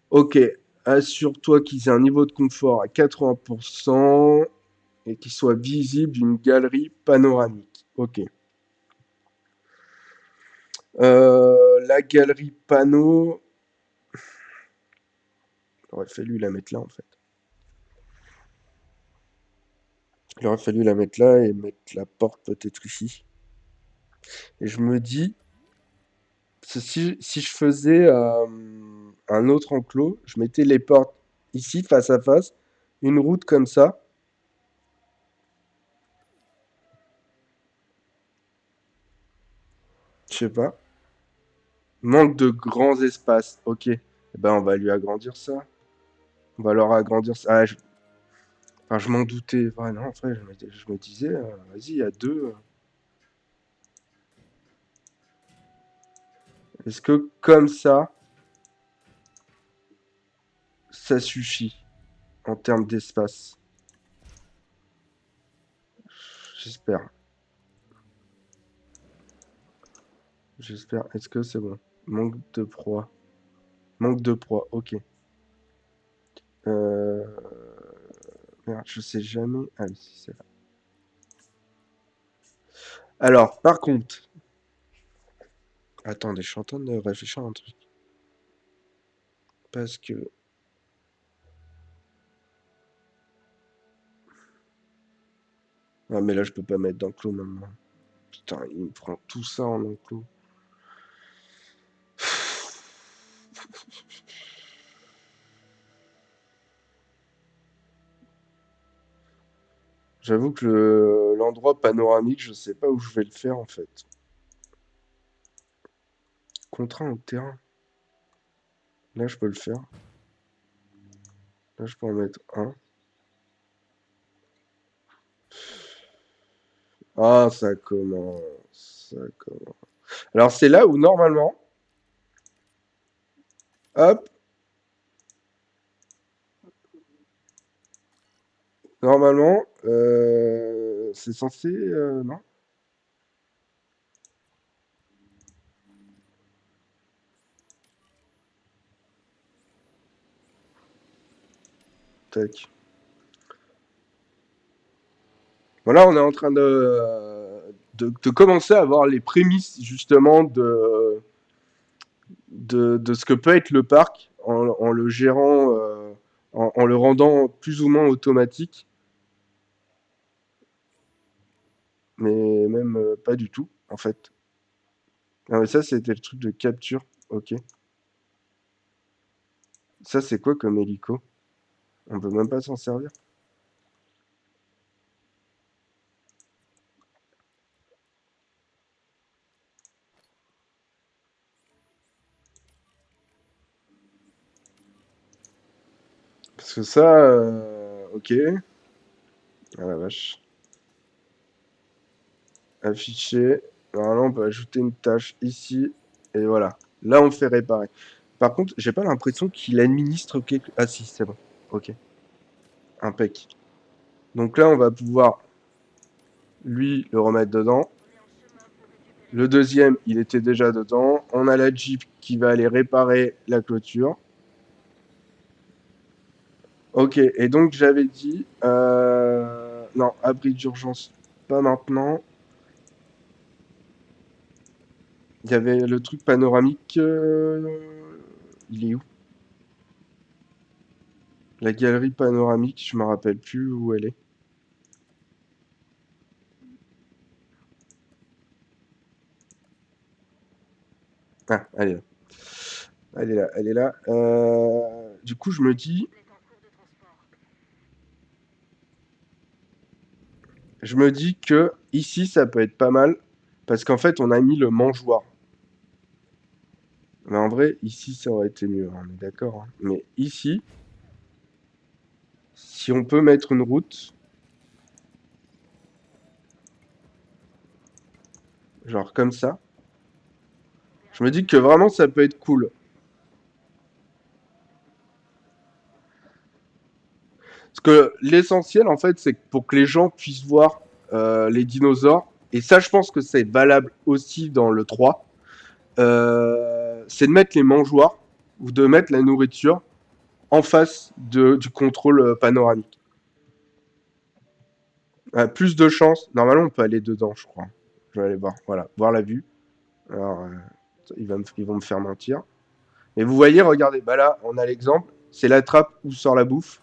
Ok. Assure-toi qu'ils aient un niveau de confort à 80% et qu'il soit visible d'une galerie panoramique. Ok. La galerie panneau, il aurait fallu la mettre là en fait. Il aurait fallu la mettre là et mettre la porte peut-être ici. Et je me dis, si je faisais un autre enclos, je mettais les portes ici face à face, une route comme ça. Je sais pas. Manque de grands espaces. Ok. Eh ben, on va lui agrandir ça. On va leur agrandir ça. Ah, enfin, je m'en doutais. Ouais, non, en fait, je me disais, vas-y, il y a deux. Est-ce que comme ça suffit en termes d'espace? J'espère. J'espère. Est-ce que c'est bon? Manque de proie. Manque de proie, ok. Euh, Merde, je sais jamais. Ah oui, si, c'est là. Alors, par contre, attendez, je suis en train de réfléchir à un truc. Parce que. Ah, mais là, je peux pas mettre d'enclos maintenant. Putain, il me prend tout ça en enclos. J'avoue que l'endroit panoramique, je sais pas où je vais le faire en fait. Contraint au terrain. Là, je peux le faire. Là, je peux en mettre un. Ah, ça commence. Ça commence. Alors, c'est là où normalement, hop, normalement, c'est censé. Non? Tac. Voilà, on est en train de commencer à avoir les prémices justement de ce que peut être le parc en le gérant, en le rendant plus ou moins automatique, mais même pas du tout, en fait. Ah, mais ça, c'était le truc de capture. Ok. Ça, c'est quoi comme hélico? On peut même pas s'en servir. Parce que ça, ok. Ah la vache. Afficher. Normalement, on peut ajouter une tâche ici. Et voilà. Là, on fait réparer. Par contre, j'ai pas l'impression qu'il administre quelque... Ah si, c'est bon. Ok. Impec. Donc là, on va pouvoir, lui, le remettre dedans. Le deuxième, il était déjà dedans. On a la Jeep qui va aller réparer la clôture. Ok, et donc j'avais dit... Non, abri d'urgence, pas maintenant. Il y avait le truc panoramique. Il est où? La galerie panoramique, je me rappelle plus où elle est. Ah, elle est là. Elle est là, elle est là. Du coup, je me dis que ici, ça peut être pas mal. Parce qu'en fait, on a mis le mangeoire. Mais en vrai, ici, ça aurait été mieux, on est d'accord, hein. Mais ici, si on peut mettre une route, genre comme ça, je me dis que vraiment, ça peut être cool. Parce que l'essentiel, en fait, c'est que pour que les gens puissent voir les dinosaures, et ça, je pense que c'est valable aussi dans le 3, c'est de mettre les mangeoires ou de mettre la nourriture en face du contrôle panoramique. Plus de chance. Normalement, on peut aller dedans, je crois. Je vais aller voir. Voilà, voir la vue. Alors, ils vont me faire mentir. Et vous voyez, regardez, bah là, on a l'exemple. C'est la trappe où sort la bouffe.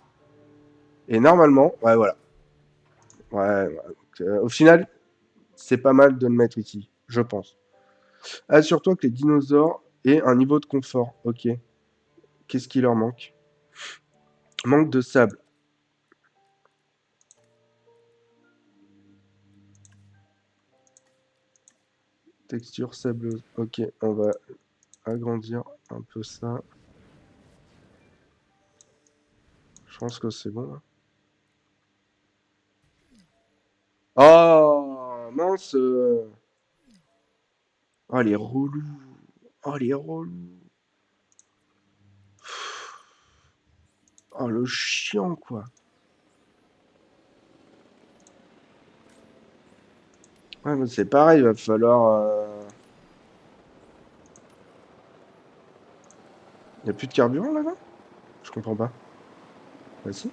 Et normalement, ouais, voilà. Ouais, ouais. Donc, au final, c'est pas mal de le mettre ici, je pense. Assure-toi que les dinosaures aient un niveau de confort. Ok. Qu'est-ce qui leur manque? Manque de sable. Texture sableuse. Ok, on va agrandir un peu ça. Je pense que c'est bon, là. Oh, mince. Oh, les relous. Oh, les relous. Oh, le chiant, quoi. Ouais, mais c'est pareil, il va falloir... Y a plus de carburant, là-bas? Je comprends pas. Bah si.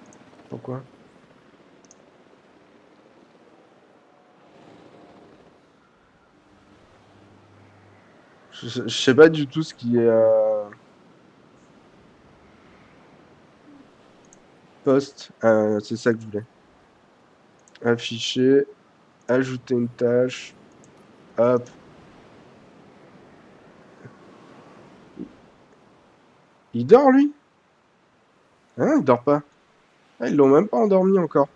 Pourquoi? Je sais pas du tout ce qui est post. C'est ça que je voulais. Afficher, ajouter une tâche. Hop. Il dort lui? Hein, il dort pas. Ah, ils l'ont même pas endormi encore.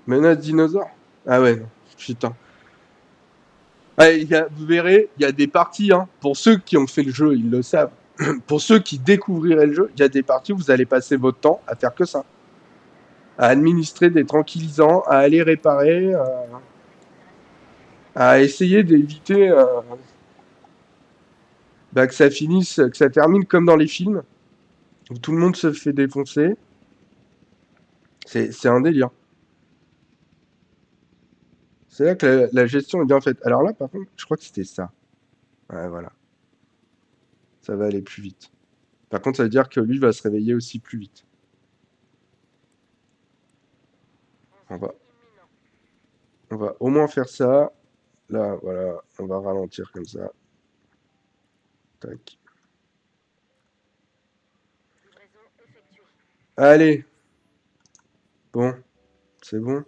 Menace dinosaure? Ah ouais, non. Putain. Ah, vous verrez, il y a des parties, hein. Pour ceux qui ont fait le jeu, ils le savent. Pour ceux qui découvriraient le jeu, il y a des parties où vous allez passer votre temps à faire que ça. À administrer des tranquillisants, à aller réparer, à essayer d'éviter que ça finisse, que ça termine comme dans les films, où tout le monde se fait défoncer. C'est un délire. C'est là que la gestion est bien faite. Alors là, par contre, je crois que c'était ça. Ouais, voilà. Ça va aller plus vite. Par contre, ça veut dire que lui va se réveiller aussi plus vite. On va, on va au moins faire ça. Là, voilà, on va ralentir comme ça. Tac. Allez. Bon, c'est bon.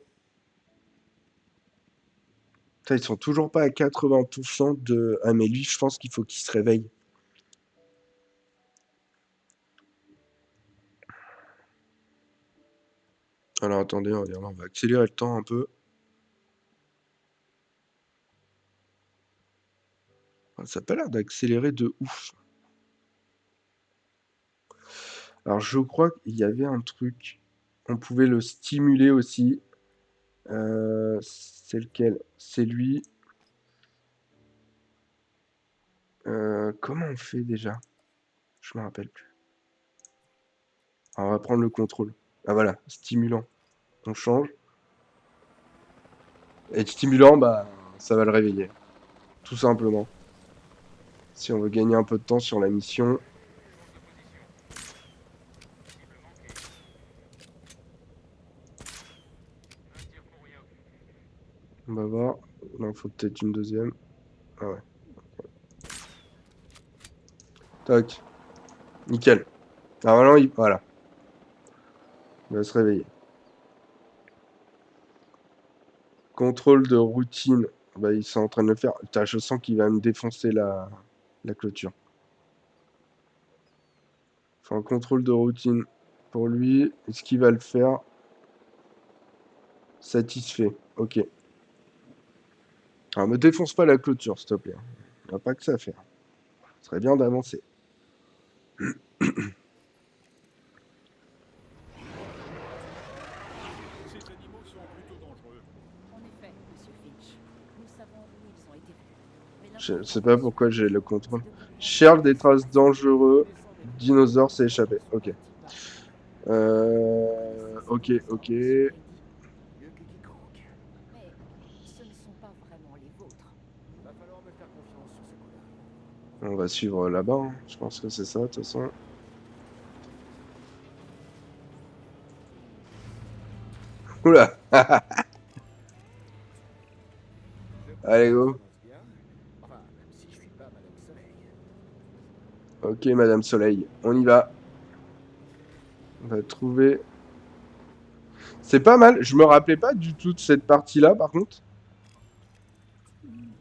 Putain, ils sont toujours pas à 80% de... Ah, mais lui, je pense qu'il faut qu'il se réveille. Alors, attendez, on va accélérer le temps un peu. Ça n'a pas l'air d'accélérer de ouf. Alors, je crois qu'il y avait un truc. On pouvait le stimuler aussi. C'est lequel? C'est lui. Comment on fait déjà? Je me rappelle plus. Alors, on va prendre le contrôle. Ah voilà, stimulant. On change. Et stimulant, bah, ça va le réveiller. Tout simplement. Si on veut gagner un peu de temps sur la mission. On va voir. Non, faut peut-être une deuxième. Ah ouais. Tac. Nickel. Alors maintenant, voilà. Il va se réveiller. Contrôle de routine. Bah, ils sont en train de le faire. Putain, je sens qu'il va me défoncer la clôture. Enfin, un contrôle de routine pour lui. Est-ce qu'il va le faire? Satisfait. Ok. Alors, me défonce pas la clôture, s'il te plaît. Il n'y a pas que ça à faire. Ce serait bien d'avancer. Ces animaux sont plutôt dangereux. En effet, Monsieur Finch. Nous savons où ils ont été vus. Mais Je sais l'important pas ici, pourquoi j'ai le contrôle. c'est de comprendre Cherche des ce traces dangereux. Dinosaure s'est échappé. Ok. Ok, ok. Mieux que quiconque. Mais ce ne sont pas vraiment les vôtres. Va falloir me faire confiance sur ce coup-là. On va suivre là-bas. Hein. Je pense que c'est ça, de toute façon. Oula. Allez, go. Ça commence bien. Enfin, même si je suis pas Madame Soleil. Ok, Madame Soleil. On y va. On va trouver... C'est pas mal. Je me rappelais pas du tout de cette partie-là, par contre.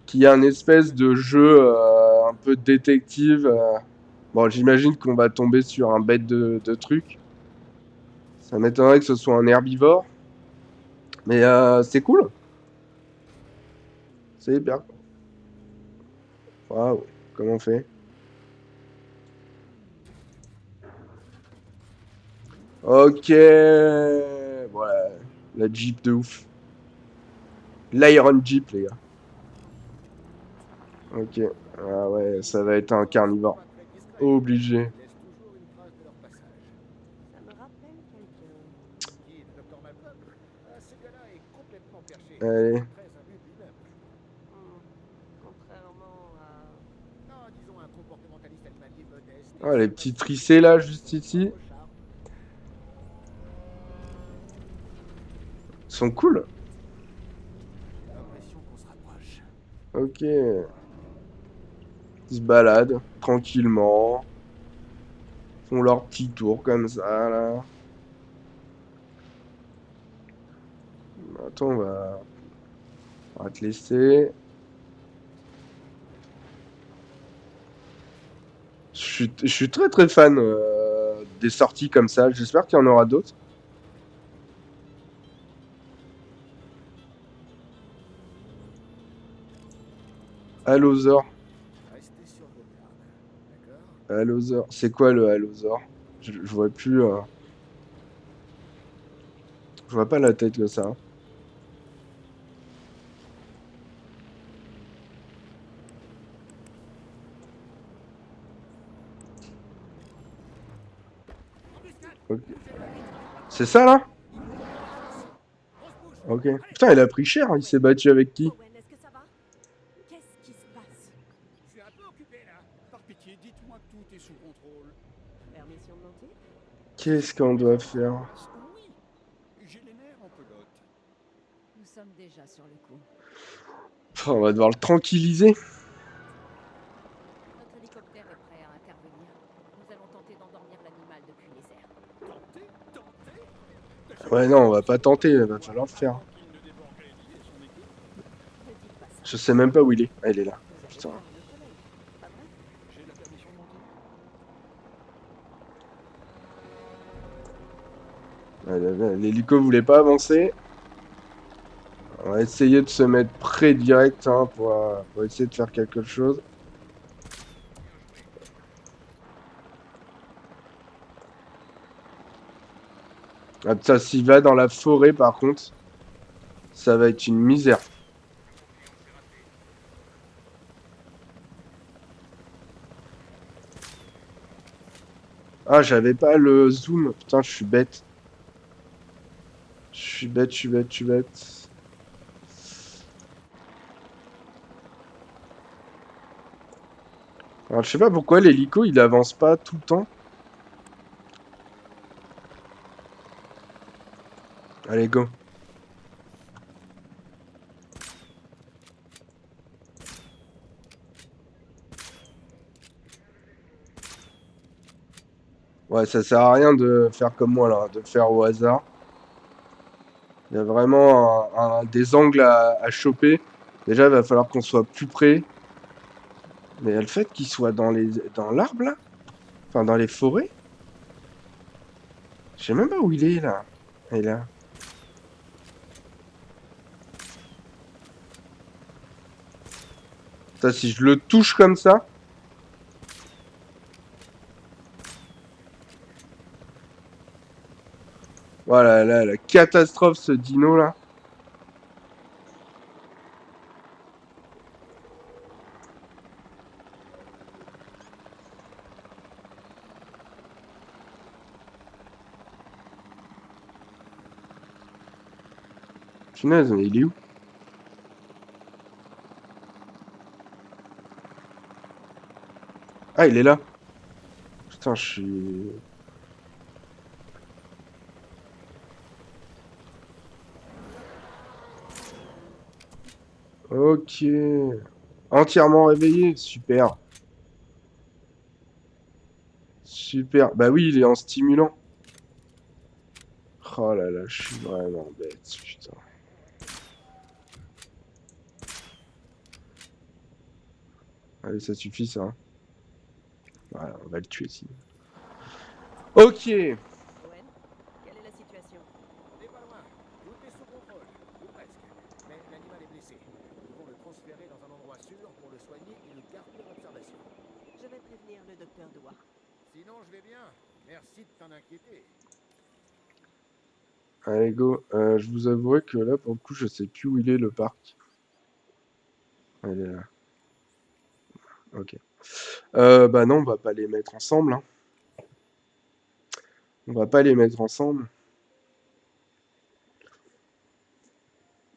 Qui est un espèce de jeu un peu détective. Bon, j'imagine qu'on va tomber sur un bête de truc. Ça m'étonnerait que ce soit un herbivore. Mais c'est cool. C'est hyper. Waouh. Comment on fait? Ok. Voilà. La Jeep de ouf. L'Iron Jeep, les gars. Ok. Ah ouais, ça va être un carnivore. Pas très discret. Obligé. Ils laissent toujours une trace de leur passage. Ça me rappelle quelqu'un. Qui, le docteur Malcolm? Ah, ce gars-là est complètement perché. Allez. Très imbu de lui-même. Contrairement à... Non, disons un comportementaliste animalier modeste. Oh, les petits tricés là, juste ici. sont cool. J'ai l'impression qu'on se rapproche. Ok. Ils se baladent tranquillement. Font leur petit tour comme ça, là. Attends, on va te laisser. Je suis très très fan des sorties comme ça. J'espère qu'il y en aura d'autres. Allosaur. Restez sur vos gardes. D'accord? Allosaur. C'est quoi le Allosaur? Je vois plus. Je vois pas la tête que ça. Ok. C'est ça là? Ok. Putain, il a pris cher. Il s'est battu avec qui? Owen, est-ce que ça va? Qu'est-ce qui se passe? Je suis un peu occupé là. Par pitié, dites-moi que tout est sous contrôle. Permission de mentir? Qu'est-ce qu'on doit faire? Oui, j'ai les nerfs en pelote. Nous sommes déjà sur le coup. On va devoir le tranquilliser. Notre hélicoptère est prêt à intervenir. Nous allons tenter d'endormir l'animal depuis les airs. Tentez, tentez. Ouais, non, on va pas tenter. Il va falloir le faire. Avant qu'il ne déborde Ellie et son équipe. Ne dites pas ça. Je sais même pas où il est. Ah, il est là. Vous allez Putain. prendre le soleil, pas vrai? J'ai la permission de monter. L'hélico voulait pas avancer. On va essayer de se mettre près direct hein, pour essayer de faire quelque chose. Ah putain, s'il va dans la forêt par contre, ça va être une misère. Ah, j'avais pas le zoom. Putain, je suis bête. Je suis bête, je suis bête, je suis bête. Alors, je sais pas pourquoi l'hélico il avance pas tout le temps. Allez, go. Ouais, ça sert à rien de faire comme moi là, de faire au hasard. Il y a vraiment des angles à choper. Déjà, il va falloir qu'on soit plus près. Mais le fait qu'il soit dans l'arbre là, enfin dans les forêts, je sais même pas où il est là. Il est là. Ça, si je le touche comme ça. Voilà, là, la catastrophe ce dino là. Punaise, mais il est où? Ah, il est là. Putain, je suis... Ok. Entièrement réveillé, super. Super. Bah oui, il est en stimulant. Oh là là, je suis vraiment bête, putain. Allez, ça suffit ça. Hein. Voilà, on va le tuer sinon. Ok. Owen, quelle est la situation? On n'est pas loin. Tout est sous contrôle. Ou presque. Mais l'animal est blessé. Nous devons le transférer dans un endroit sûr pour le soigner et le garder en observation. Je vais prévenir le docteur Dewar. Sinon, je vais bien. Merci de t'en inquiéter. Allez, go. Je vous avouerai que là, pour le coup, je sais plus où il est le parc. Il est là. Ok. Bah non, on va pas les mettre ensemble. Hein. On va pas les mettre ensemble.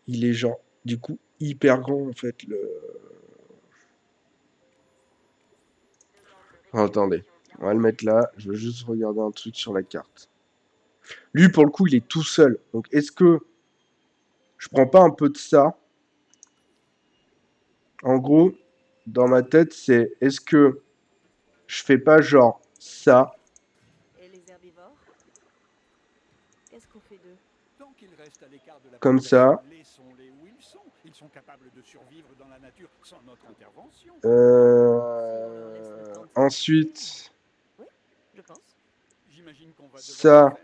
Il est genre, du coup, hyper grand en fait. Attendez, on va le mettre là. Je veux juste regarder un truc sur la carte. Lui, pour le coup, il est tout seul. Donc, est-ce que Je prends pas un peu de ça. En gros, dans ma tête, c'est est-ce que je fais pas genre ça, Et les herbivores? Qu'est-ce qu'on fait d'eux? Tant qu'ils restent à l'écart de la comme prédation, ça. laissons-les où ils sont. Ils sont capables de survivre dans la nature sans notre intervention. Si on leur laisse le temps de s'adapter. Ensuite, Oui, je pense. J'imagine qu'on va devoir le ça. faire.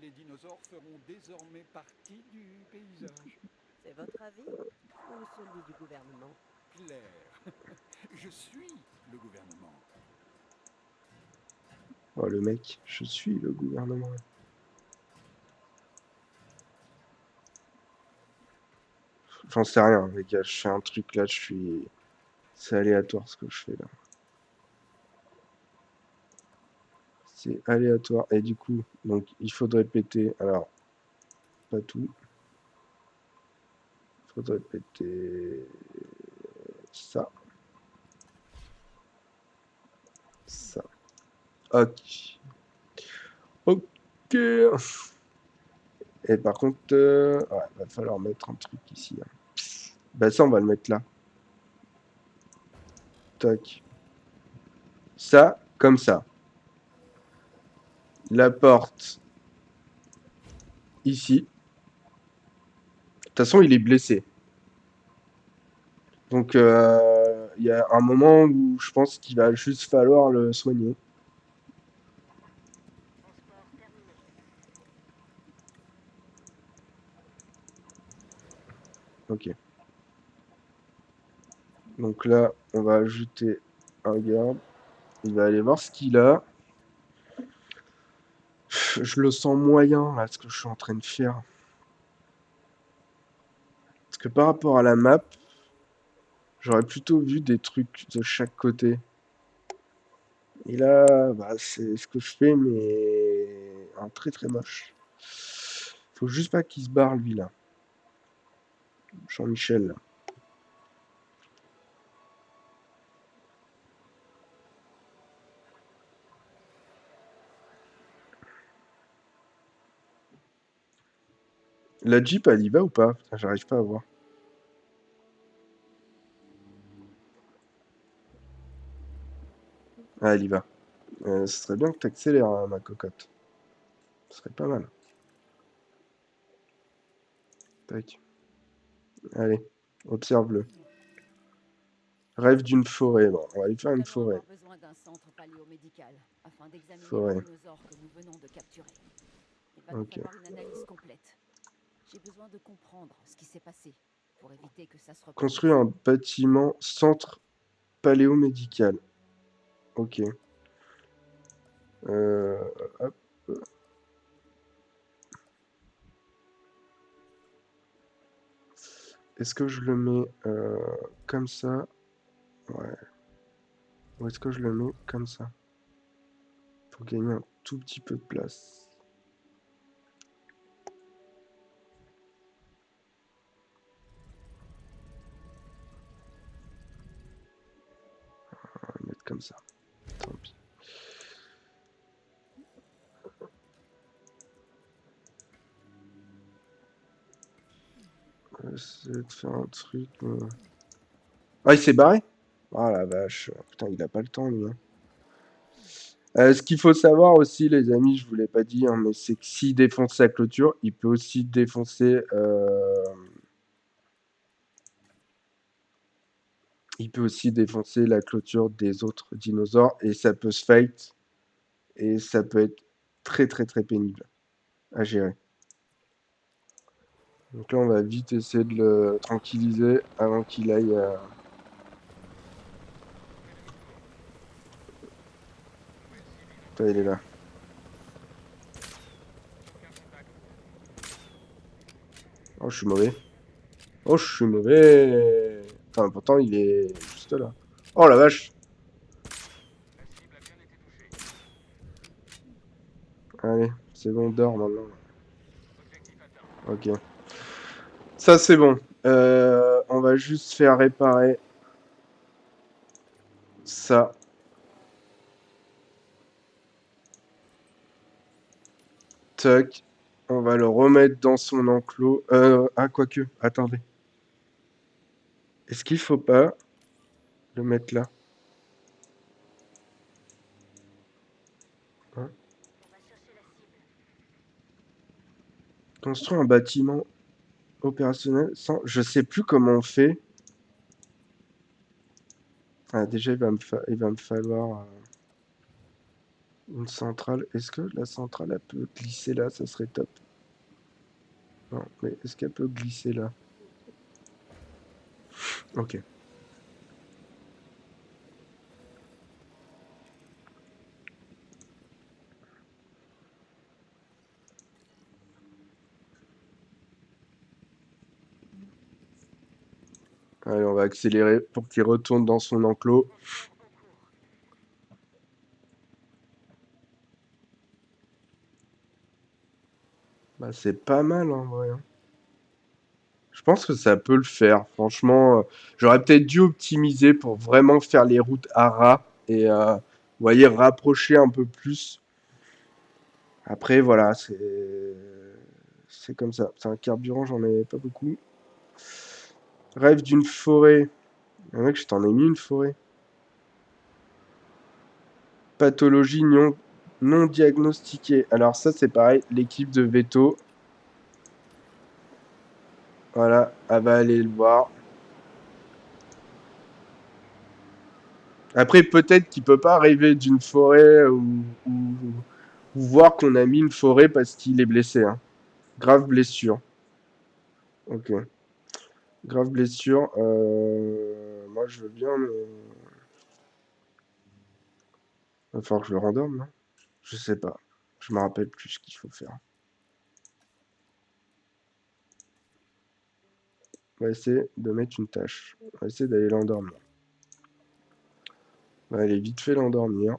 Les dinosaures feront désormais partie du paysage. C'est votre avis ou celui du gouvernement? Claire, je suis le gouvernement. Oh, le mec, je suis le gouvernement. J'en sais rien, les gars. Je fais un truc là, je suis. C'est aléatoire ce que je fais là. C'est aléatoire. Et du coup, donc il faudrait péter. Alors, pas tout. Il faudrait péter ça. Ça. Ok. Ok. Et par contre, ouais, va falloir mettre un truc ici. Hein. Bah ça, on va le mettre là. Tac. Ça, comme ça. La porte, ici. De toute façon, il est blessé. Donc, il y a un moment où je pense qu'il va juste falloir le soigner. Ok. Donc là, on va ajouter un garde. Il va aller voir ce qu'il a. Je le sens moyen, là, ce que je suis en train de faire. Parce que par rapport à la map, j'aurais plutôt vu des trucs de chaque côté. Et là, bah, c'est ce que je fais, mais un très très moche. Faut juste pas qu'il se barre, lui, là. Jean-Michel, là. La Jeep, elle y va ou pas? Putain, j'arrive pas à voir. Ah, elle y va. Ce serait bien que t'accélères, hein, ma cocotte. Ce serait pas mal. Tac. Allez, observe-le. Rêve d'une forêt. Bon, on va lui faire Nous une allons forêt. avoir besoin d'un centre paléomédical afin d'examiner Forêt. les dinosaures que nous venons de capturer. Il va nous Ok. falloir une analyse complète. J'ai besoin de comprendre ce qui s'est passé pour éviter que ça se reproduise. Construire un bâtiment centre paléomédical. Ok. Hop. Est-ce que je le mets comme ça? Ouais. Ou est-ce que je le mets comme ça? Pour gagner un tout petit peu de place. On va le mettre comme ça. Tant pis. On va essayer de faire un truc. Ah, il s'est barré? Ah la vache. Putain, il a pas le temps, lui. Hein. Ce qu'il faut savoir aussi, les amis, je vous l'ai pas dit, hein, mais c'est que s'il défonce sa clôture, il peut aussi défoncer. Il peut aussi défoncer la clôture des autres dinosaures et ça peut se fight et ça peut être très très très pénible à gérer. Donc là, on va vite essayer de le tranquilliser avant qu'il aille. Putain, il est là. Oh, je suis mauvais. Oh, je suis mauvais. Enfin, pourtant, il est juste là. Oh la vache. Allez, c'est bon, dors maintenant. Ok. Ça, c'est bon. On va juste faire réparer ça. Tuck. On va le remettre dans son enclos. Ah, quoique, attendez. Est-ce qu'il faut pas le mettre là? Hein. Construire un bâtiment opérationnel sans... Je sais plus comment on fait. Ah, déjà, il va me falloir une centrale. Est-ce que la centrale, elle peut glisser là? Ça serait top. Non, mais est-ce qu'elle peut glisser là? Ok. Allez, on va accélérer pour qu'il retourne dans son enclos. Bah, c'est pas mal en vrai, hein. Je pense que ça peut le faire. Franchement, j'aurais peut-être dû optimiser pour vraiment faire les routes à ras et, vous voyez, rapprocher un peu plus. Après, voilà, c'est comme ça. C'est un carburant, j'en ai pas beaucoup. Rêve d'une forêt. Mec, je t'en ai mis une forêt. Pathologie non diagnostiquée. Alors ça, c'est pareil. L'équipe de Veto. Voilà, elle va aller le voir. Après, peut-être qu'il peut pas rêver d'une forêt ou voir qu'on a mis une forêt parce qu'il est blessé, hein. Grave blessure. Ok. Grave blessure. Moi, je veux bien, mais... Va falloir que je le rendorme, non? Je sais pas. Je me rappelle plus ce qu'il faut faire. On va essayer de mettre une tâche. On va essayer d'aller l'endormir. On va aller vite fait l'endormir.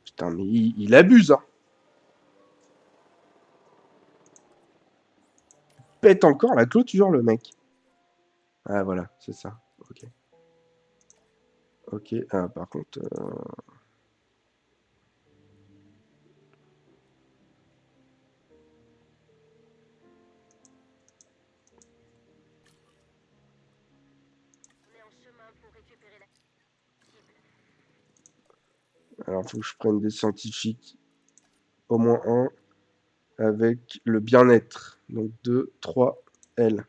Putain, mais il abuse, hein. Pète encore la clôture, le mec. Ah, voilà, c'est ça. Ok. Ok, ah, par contre... Alors, faut que je prenne des scientifiques. Au moins un. Avec le bien-être. Donc 2, 3, L.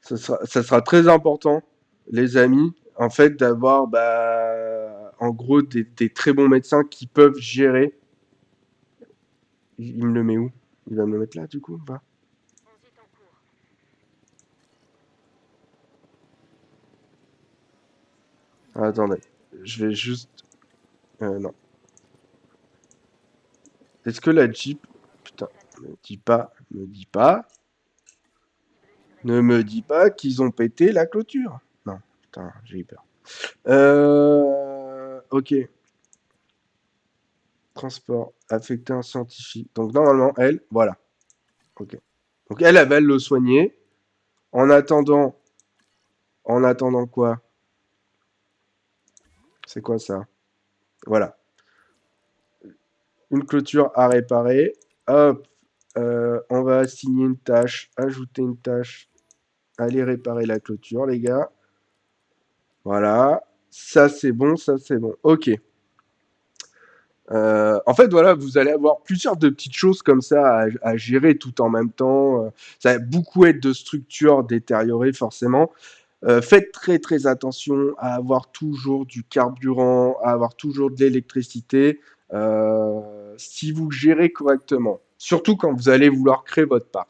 Ça sera très important, les amis, en fait, d'avoir en gros des très bons médecins qui peuvent gérer. Il me le met où? Il va me le mettre là, du coup, ou pas? Ah, attendez, je vais juste... non. Est-ce que la Jeep... Putain, me dis pas, ne me dis pas qu'ils ont pété la clôture. Non, putain, j'ai eu peur. Ok. Transport, affecté un scientifique. Donc normalement, elle, voilà. Ok. Donc elle va le soigner. En attendant quoi? C'est quoi ça? Voilà. Une clôture à réparer. Hop. On va assigner une tâche, ajouter une tâche. Aller réparer la clôture, les gars. Voilà. Ça c'est bon, ça c'est bon. Ok. En fait, voilà, vous allez avoir plusieurs de petites choses comme ça à gérer tout en même temps. Ça va beaucoup être de structures détériorées forcément. Faites très très attention à avoir toujours du carburant, à avoir toujours de l'électricité, si vous gérez correctement. Surtout quand vous allez vouloir créer votre parc.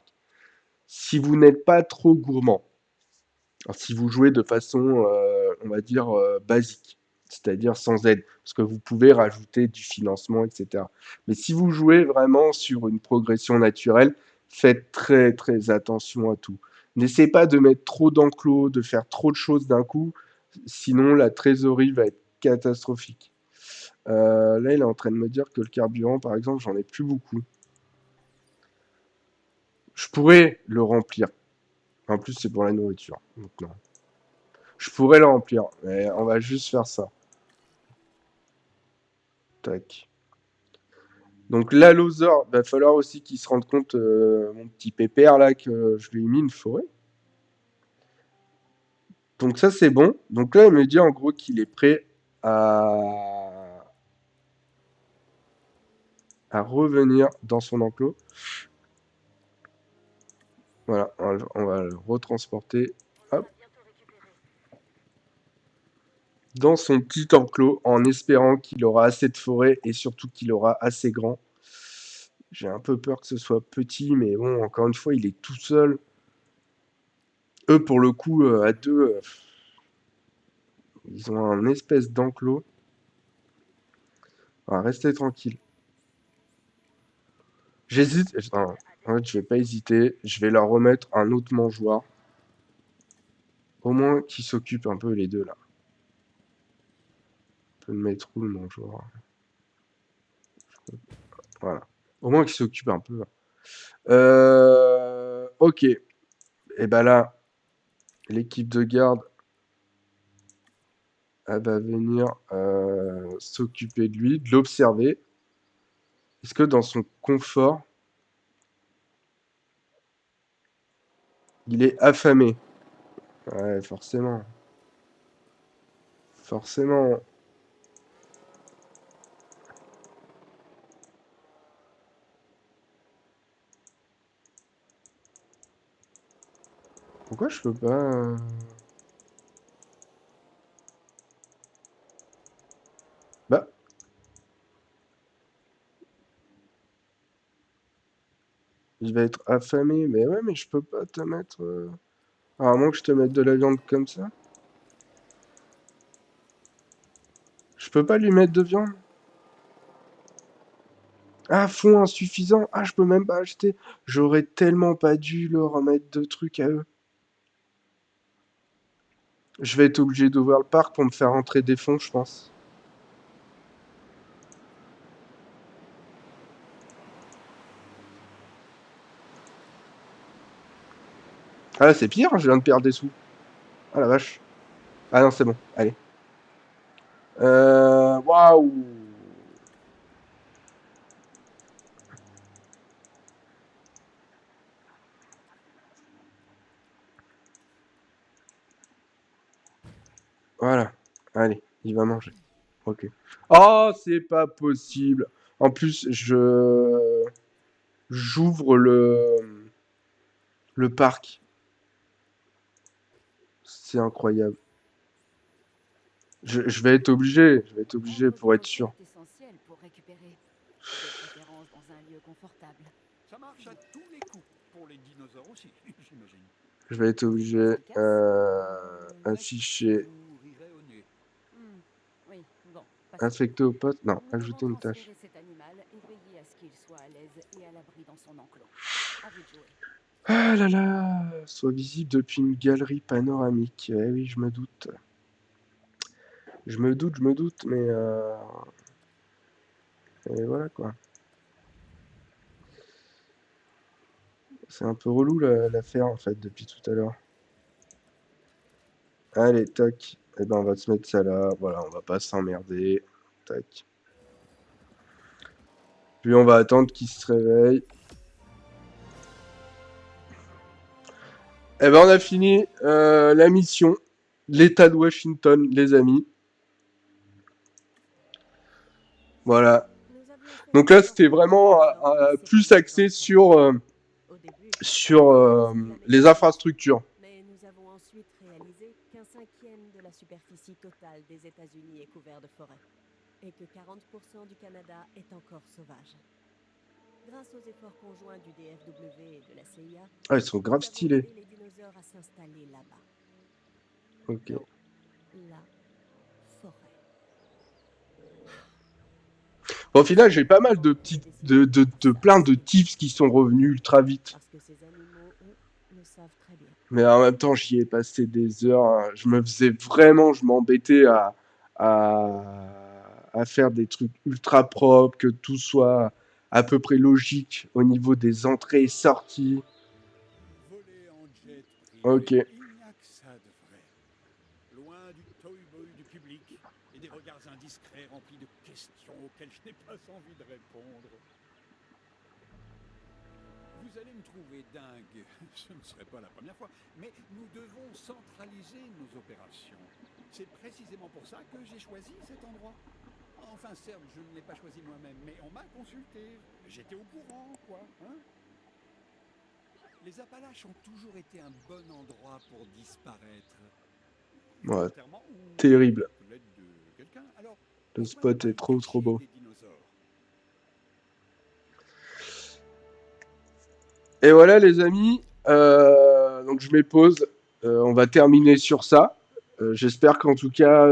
Si vous n'êtes pas trop gourmand. Alors, si vous jouez de façon, on va dire, basique, c'est-à-dire sans aide, parce que vous pouvez rajouter du financement, etc. Mais si vous jouez vraiment sur une progression naturelle, faites très très attention à tout. N'essayez pas de mettre trop d'enclos, de faire trop de choses d'un coup, sinon la trésorerie va être catastrophique. Là, il est en train de me dire que le carburant, par exemple, j'en ai plus beaucoup. Je pourrais le remplir. En plus, c'est pour la nourriture. Donc non. Je pourrais le remplir, mais on va juste faire ça. Tac. Donc l'allosaure, va falloir aussi qu'il se rende compte, mon petit pépère là, que je lui ai mis une forêt. Donc ça c'est bon. Donc là il me dit en gros qu'il est prêt à revenir dans son enclos. Voilà, on va le retransporter hop, dans son petit enclos en espérant qu'il aura assez de forêt et surtout qu'il aura assez grand. J'ai un peu peur que ce soit petit, mais bon, encore une fois, il est tout seul. Eux, pour le coup, à deux, ils ont un espèce d'enclos. On va rester tranquille. J'hésite. Non, en fait, je vais pas hésiter. Je vais leur remettre un autre mangeoire. Au moins qu'ils s'occupent un peu les deux là. On peut le mettre où le mangeoire? Voilà. Au moins qu'ils s'occupent un peu. Ok. Et ben là, l'équipe de garde, elle va venir s'occuper de lui, de l'observer. Est-ce que dans son confort, il est affamé? Ouais, forcément. Forcément. Pourquoi je peux pas... Bah, il va être affamé. Mais ouais, mais je peux pas te mettre... à moins que je te mette de la viande comme ça. Je peux pas lui mettre de viande? Ah, fond insuffisant. Ah, je peux même pas acheter. J'aurais tellement pas dû leur remettre de trucs à eux. Je vais être obligé d'ouvrir le parc pour me faire rentrer des fonds, je pense. Ah là, c'est pire, je viens de perdre des sous. Ah la vache. Ah non, c'est bon, allez. Waouh. Voilà. Allez, il va manger. Ok. Oh, c'est pas possible. En plus, j'ouvre le parc. C'est incroyable. Je vais être obligé. Je vais être obligé pour être sûr. Est essentiel pour récupérer. De préférence dans un lieu confortable. Ça marche à tous les coups. Pour les dinosaures aussi, j'imagine. Je vais être obligé. Afficher. Vous rirez au nez. Oui, bon. passons. Infecté au poste. Non, Nous ajouter devons une tâche. transférer cet animal et veiller à ce qu'il soit à l'aise et à l'abri dans son enclos. À vous de jouer. Ah là là. Soit visible depuis une galerie panoramique. Eh oui, je me doute. Je me doute, mais... Et voilà quoi. C'est un peu relou l'affaire en fait depuis tout à l'heure. Allez, tac. Et ben on va se mettre ça là. Voilà, on va pas s'emmerder. Tac. Puis on va attendre qu'il se réveille. Et ben on a fini la mission. L'État de Washington, les amis. Voilà. Nous avions fait Donc en là, sorte c'était que vraiment les dinosaures puissent plus s'écouler axé dans son sur, Au début, sur les infrastructures. mais nous avons ensuite réalisé qu'un cinquième de la superficie totale des États-Unis est couvert de forêt et que 40% du Canada est encore sauvage. Grâce aux efforts conjoints du DFW et de la CIA, Ah, ils sont grave nous avons stylés. aidé les dinosaures à s'installer là-bas, Ok. dans la forêt. Bon, au final, j'ai pas mal de petites, de plein de tips qui sont revenus ultra vite. Parce que ces animaux, eux, le savent très bien. Mais en même temps, j'y ai passé des heures. Hein. Je me faisais vraiment, je m'embêtais à faire des trucs ultra propres, que tout soit à peu près logique au niveau des entrées et sorties. Voler en jet privé, Ok. il n'y a que ça de vrai. Loin du toy-boy du public et des regards indiscrets remplis de questions auxquelles je n'ai pas envie de répondre. Vous allez me trouver dingue, ce ne serait pas la première fois, mais nous devons centraliser nos opérations. C'est précisément pour ça que j'ai choisi cet endroit. Enfin, certes, je ne l'ai pas choisi moi-même, mais on m'a consulté. J'étais au courant, quoi. Hein? Les Appalaches ont toujours été un bon endroit pour disparaître. Ouais, Volontairement ou terrible. avec l'aide de quelqu'un. Alors, Le pourquoi spot ne est pas trop cacher beau. des dinosaures? Et voilà les amis, donc je mets pause. On va terminer sur ça. J'espère qu'en tout cas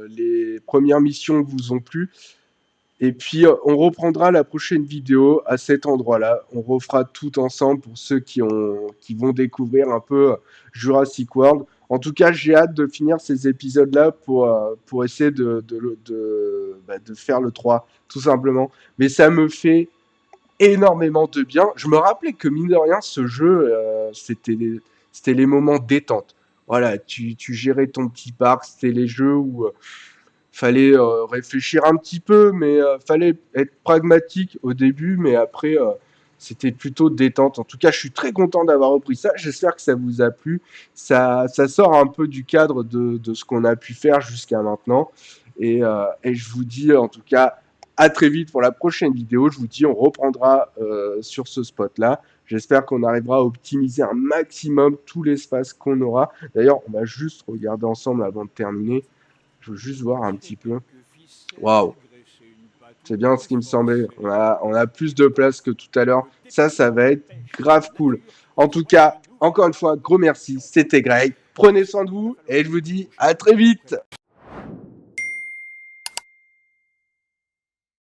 les premières missions vous ont plu. Et puis on reprendra la prochaine vidéo à cet endroit-là. On refera tout ensemble pour ceux qui vont découvrir un peu Jurassic World. En tout cas, j'ai hâte de finir ces épisodes-là pour essayer de faire le 3, tout simplement. Mais ça me fait énormément de bien. Je me rappelais que mine de rien, ce jeu, c'était les moments détente. Voilà, tu gérais ton petit parc, c'était les jeux où fallait réfléchir un petit peu, mais fallait être pragmatique au début, mais après, c'était plutôt détente. En tout cas, je suis très content d'avoir repris ça. J'espère que ça vous a plu. Ça sort un peu du cadre de ce qu'on a pu faire jusqu'à maintenant. Et je vous dis en tout cas à très vite pour la prochaine vidéo. Je vous dis, on reprendra sur ce spot-là. J'espère qu'on arrivera à optimiser un maximum tout l'espace qu'on aura. D'ailleurs, on va juste regarder ensemble avant de terminer. Je veux juste voir un petit peu. Waouh, c'est bien ce qui me semblait. On a plus de place que tout à l'heure. Ça va être grave cool. En tout cas, encore une fois, gros merci. C'était Greg. Prenez soin de vous et je vous dis à très vite.